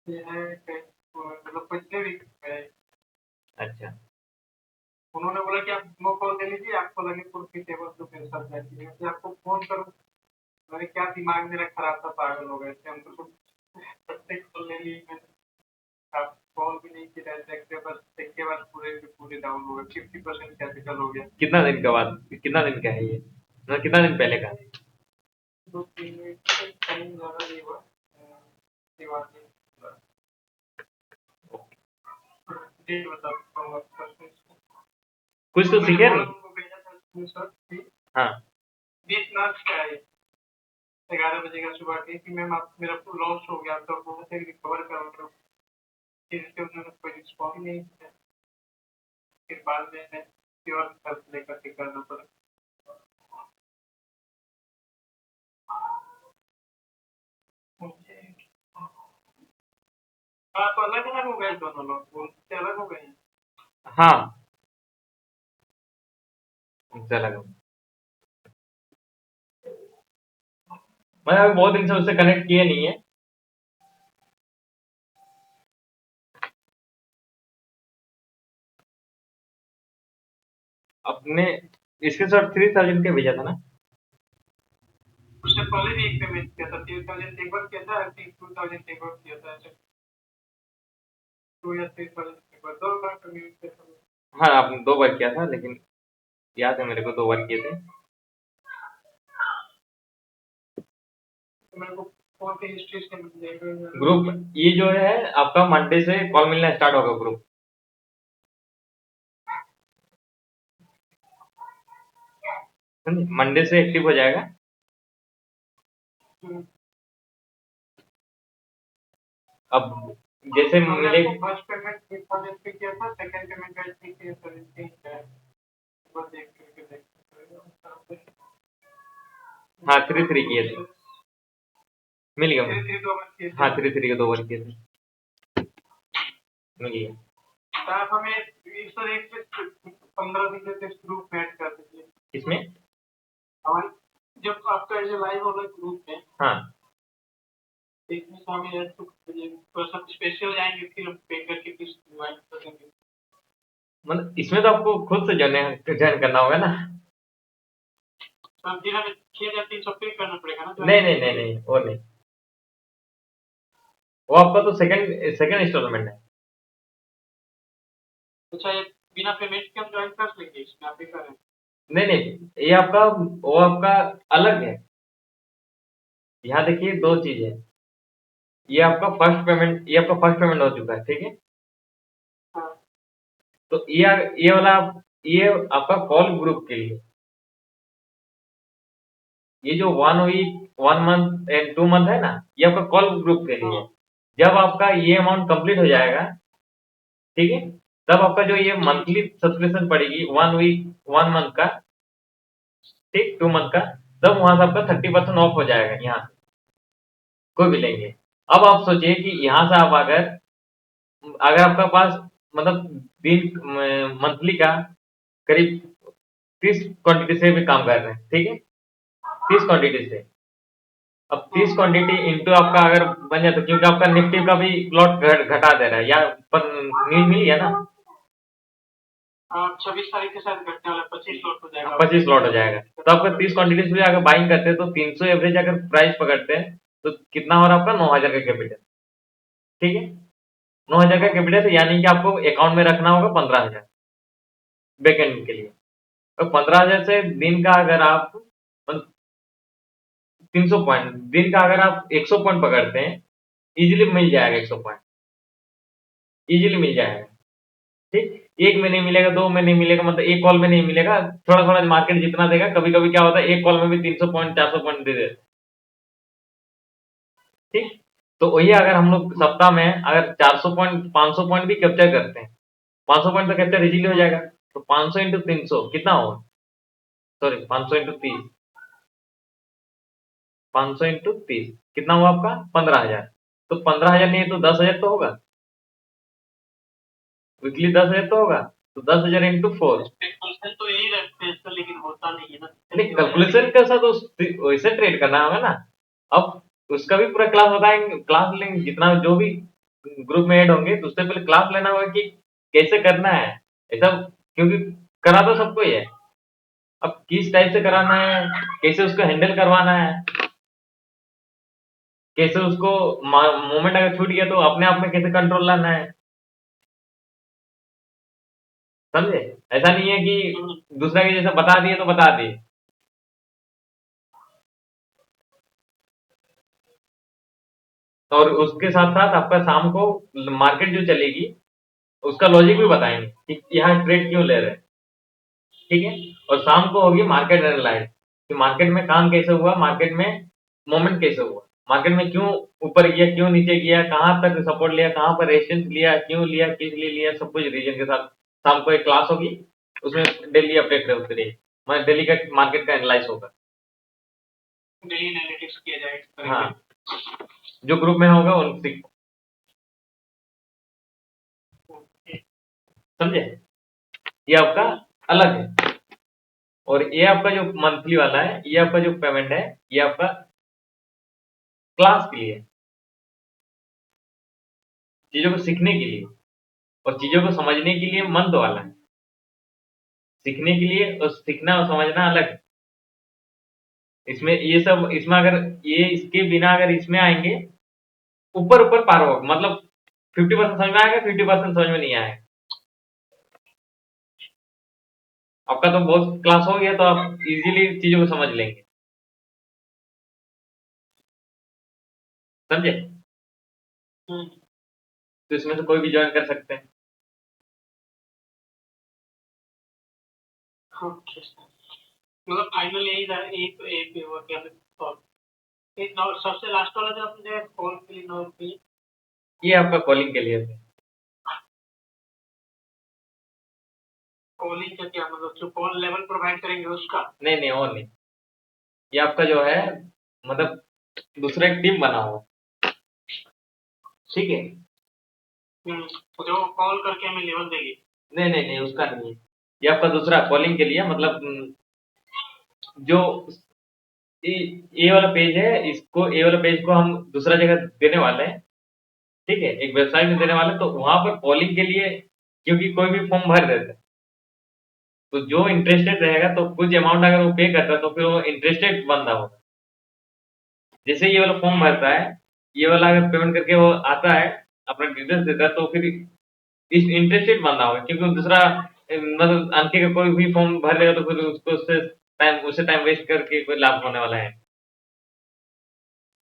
A: ये है मतलब पिछले वीक है।
B: अच्छा,
A: उन्होंने बोला कि आप वो कॉल ले लीजिए, आपको लगे प्रॉफिटेबल तो मेरे साथ बैठिए, मैं आपको फोन करूं, मैंने क्या दिमाग मेरा खराब था, पागल हो गए थे हम तो। प्रत्येक कॉल ले ली मैंने, आप कॉल भी नहीं किया, देखते बस एक के बाद पूरे के पूरे डाउन हो गए, 50% कैपिटल हो गया।
B: कितना दिन का बाद, कितना दिन का है ये, मतलब कितना दिन पहले का?
A: 2-3 मिनट टाइम ज़्यादा नहीं हुआ। दिवाली डेट बताता हूँ आपको।
B: कुछ तो सीखे नहीं?
A: उनको भेजा था स्क्रीनशॉट भी,
B: हाँ
A: 20 मार्च का है, 11 बजे का सुबह के, कि मैम आप मेरा लॉस हो गया तो बहुत से रिकवर करो, फिर से उन्होंने कोई रिस्पॉन्स नहीं किया। फिर बाद में मैं प्योर हेल्प लेकर के करना पड़ा। आप अलग अलग हो गए दोनों लोग, बोलते अलग हो गए।
B: हाँ, चला गया। मैं अभी बहुत दिन से उससे कनेक्ट किए नहीं है। अपने इसके साथ 3000 के भेजा था ना?
A: उससे पहले भी एक पेमेंट किया था, 3000 एक बार किया था, आई थिंक 2000 एक बार किया था, ऐसे 2 या 3000 एक बार, 2 बार पेमेंट किया था।
B: हाँ, आपने 2 बार किया था, लेकिन याद है मेरे को 2 बार किए थे।
A: तो मेरे को फोन पे हिस्ट्री से मिल जाएगा।
B: ग्रुप ये जो है आपका मंडे से कॉल मिलना स्टार्ट होगा ग्रुप। मंडे से एक्टिव हो जाएगा। अब जैसे मिले,
A: फर्स्ट पेमेंट 3000 पे किया था, सेकंड पेमेंट आई थिंक 17 है, वो देख करके देखते हैं।
B: हाँ 3 किए थे, मिल गया मुझे।
A: 3 2 बार किए थे।
B: हाँ 3 के 2 बार किए थे, मिल गया।
A: तो आप हमें इस पर एक 15 दिन से ग्रुप में ऐड कर दीजिए।
B: किसमें?
A: हमारे जब आपका जो लाइव वाला ग्रुप है,
B: हाँ,
A: एक में हमें ऐड तो थोड़ा सा स्पेशल जाएंगे, फिर हम पे करके किस ज्वाइन कर देंगे।
B: मतलब इसमें तो आपको खुद से ज्वाइन करना होगा ना?
A: तो फिर हमें 6300 पे करना पड़ेगा ना?
B: नहीं नहीं नहीं नहीं, वो नहीं, वो आपका तो सेकंड इंस्टॉलमेंट है।
A: अच्छा, ये बिना पेमेंट के हम ज्वाइन कर लेंगे इसमें, आप भी करें?
B: नहीं नहीं, ये आपका वो आपका अलग है। यहाँ देखिए 2 चीज है, ये आपका फर्स्ट पेमेंट हो चुका है, ठीक है?
A: हाँ।
B: तो ये वाला, ये आपका कॉल ग्रुप के लिए, ये जो 1 वीक 1 मंथ एंड 2 मंथ है ना, ये आपका कॉल ग्रुप के लिए है। जब आपका ये अमाउंट कंप्लीट हो जाएगा, ठीक है, तब आपका जो ये मंथली सब्सक्रिप्शन पड़ेगी 1 वीक 1 मंथ का, ठीक, 2 मंथ का, तब वहां से आपका 30% ऑफ हो जाएगा यहाँ से, कोई भी लेंगे। अब आप सोचिए कि यहाँ से आप अगर आपका पास मतलब दिन मंथली का करीब 30 क्वांटिटी से भी काम कर रहे हैं, ठीक है, 30 क्वांटिटी से, अब 30 क्वांटिटी इंटू आपका अगर बन जाए, तो क्योंकि आपका निफ्टी का भी प्लॉट घटा दे रहा है, या पर न्यूज मिल गया ना?
A: 26 तारीख के साथ घटने वाला 25 लॉट हो जाएगा।
B: 25 लॉट हो जाएगा, तो आपका 30 क्वांटिटीज में अगर बाइंग करते हैं तो 300 एवरेज अगर प्राइस पकड़ते हैं तो कितना हो रहा है आपका 9000 का कैपिटल। ठीक है, 9000 का कैपिटल, यानी कि आपको अकाउंट में रखना होगा 15000 बैकएंड के लिए। तो 15000 से दिन का अगर आप 300 पॉइंट, दिन का अगर आप 100 पॉइंट पकड़ते हैं, इजीली मिल जाएगा 100 पॉइंट, इजीली मिल जाएगा। ठीक, एक में नहीं मिलेगा, 2 में नहीं मिलेगा, मतलब एक कॉल में नहीं मिलेगा, थोड़ा थोड़ा मार्केट जितना देगा। कभी कभी क्या होता है, एक कॉल में भी 300 पॉइंट 400 पॉइंट दे देते। ठीक, तो वही अगर हम लोग सप्ताह में अगर 400 पॉइंट 500 पॉइंट भी कैप्चर करते हैं, 500 पॉइंट तो कैप्चर इजीली हो जाएगा। तो 500 इंटू 300 कितना होगा, सॉरी 500 इंटू 30, 500 इंटू 30 कितना हुआ आपका 15000। तो 15000 नहीं है तो 10000 तो होगा, वीकली 10000 तो होगा। तो 10000 इंटू 4,
A: कैलकुलेशन तो यही रखते हैं इसका, लेकिन होता नहीं है ना।
B: नहीं कैलकुलेशन के साथ वैसे ट्रेड करना होगा ना। अब उसका भी पूरा क्लास बताएंगे, क्लास लेंगे, जितना जो भी ग्रुप में ऐड होंगे तो उससे पहले क्लास लेना होगा कि कैसे करना है ऐसा, क्योंकि करा तो सबको ही है। अब किस टाइप से कराना है, कैसे उसको हैंडल करवाना है, कैसे उसको मोमेंट अगर छूट गया तो अपने आप में कैसे कंट्रोल लाना है, समझे। ऐसा नहीं है कि दूसरा के जैसा बता दिए तो बता दिए। और उसके साथ साथ आपका शाम को मार्केट जो चलेगी उसका लॉजिक भी बताएंगे कि यहाँ ट्रेड क्यों ले रहे हैं। ठीक है, और शाम को होगी मार्केट एनालाइज कि मार्केट में काम कैसे हुआ, मार्केट में मोमेंट कैसे हुआ, मार्केट में क्यों ऊपर गया, क्यों नीचे गया, कहाँ तक सपोर्ट लिया, कहाँ पर रेजिस्टेंस लिया, क्यों लिया, किस लिए लिया, सब कुछ रीजन के साथ शाम को एक क्लास होगी। उसमें डेली अपडेट होती रहेगी, मतलब डेली का मार्केट का एनालाइज होगा।
A: डेली एनालिटिक्स किया जाएगा इस तरह
B: हाँ,
A: के।
B: जो ग्रुप में होगा उनसे समझे। ये आपका अलग है, और ये आपका जो मंथली वाला है, ये आपका जो पेमेंट है, ये आपका क्लास के लिए, चीजों को सीखने के लिए और चीजों को समझने के लिए मंथ वाला है। सीखने के लिए और सीखना और समझना अलग है। इसमें ये सब, इसमें अगर ये इसके बिना अगर इसमें आएंगे ऊपर ऊपर पार होगा, मतलब 50% समझ में आएगा, 50% समझ में नहीं आएगा। आपका तो बहुत क्लास हो गया तो आप इजीली चीजों को समझ लेंगे, समझे। तो इसमें से कोई भी ज्वाइन कर सकते हैं।
A: ओके सर, मतलब फाइनल यही था, एक एक हुआ क्या एक और सबसे लास्ट वाला जो आपने कॉल के लिए नोट की,
B: ये आपका कॉलिंग के लिए है।
A: कॉलिंग का क्या मतलब, जो कॉल लेवल प्रोवाइड करेंगे उसका?
B: नहीं नहीं, और नहीं, ये आपका जो है मतलब दूसरा एक टीम बना हुआ। ठीक है,
A: तो जो कॉल करके हमें लेवल देगी?
B: नहीं नहीं नहीं, उसका नहीं है। ये आपका दूसरा कॉलिंग के लिए, मतलब जो ये वाला पेज है, इसको ये वाला पेज को हम दूसरा जगह देने वाले हैं। ठीक है, एक वेबसाइट में देने वाले हैं, तो वहां पर कॉलिंग के लिए, क्योंकि कोई भी फॉर्म भर देता है तो जो इंटरेस्टेड रहेगा तो कुछ अमाउंट अगर वो पे करता है तो फिर वो इंटरेस्टेड बंदा होगा। जैसे ये वाला फॉर्म भरता है, ये वाला अगर पेमेंट करके वो आता है, अपना डिटेल्स देता है, तो फिर इस इंटरेस्टेड बंदा होगा। क्योंकि दूसरा मतलब अंके का कोई भी फॉर्म भर लेगा तो फिर उसको उससे टाइम वेस्ट करके कोई लाभ होने वाला है।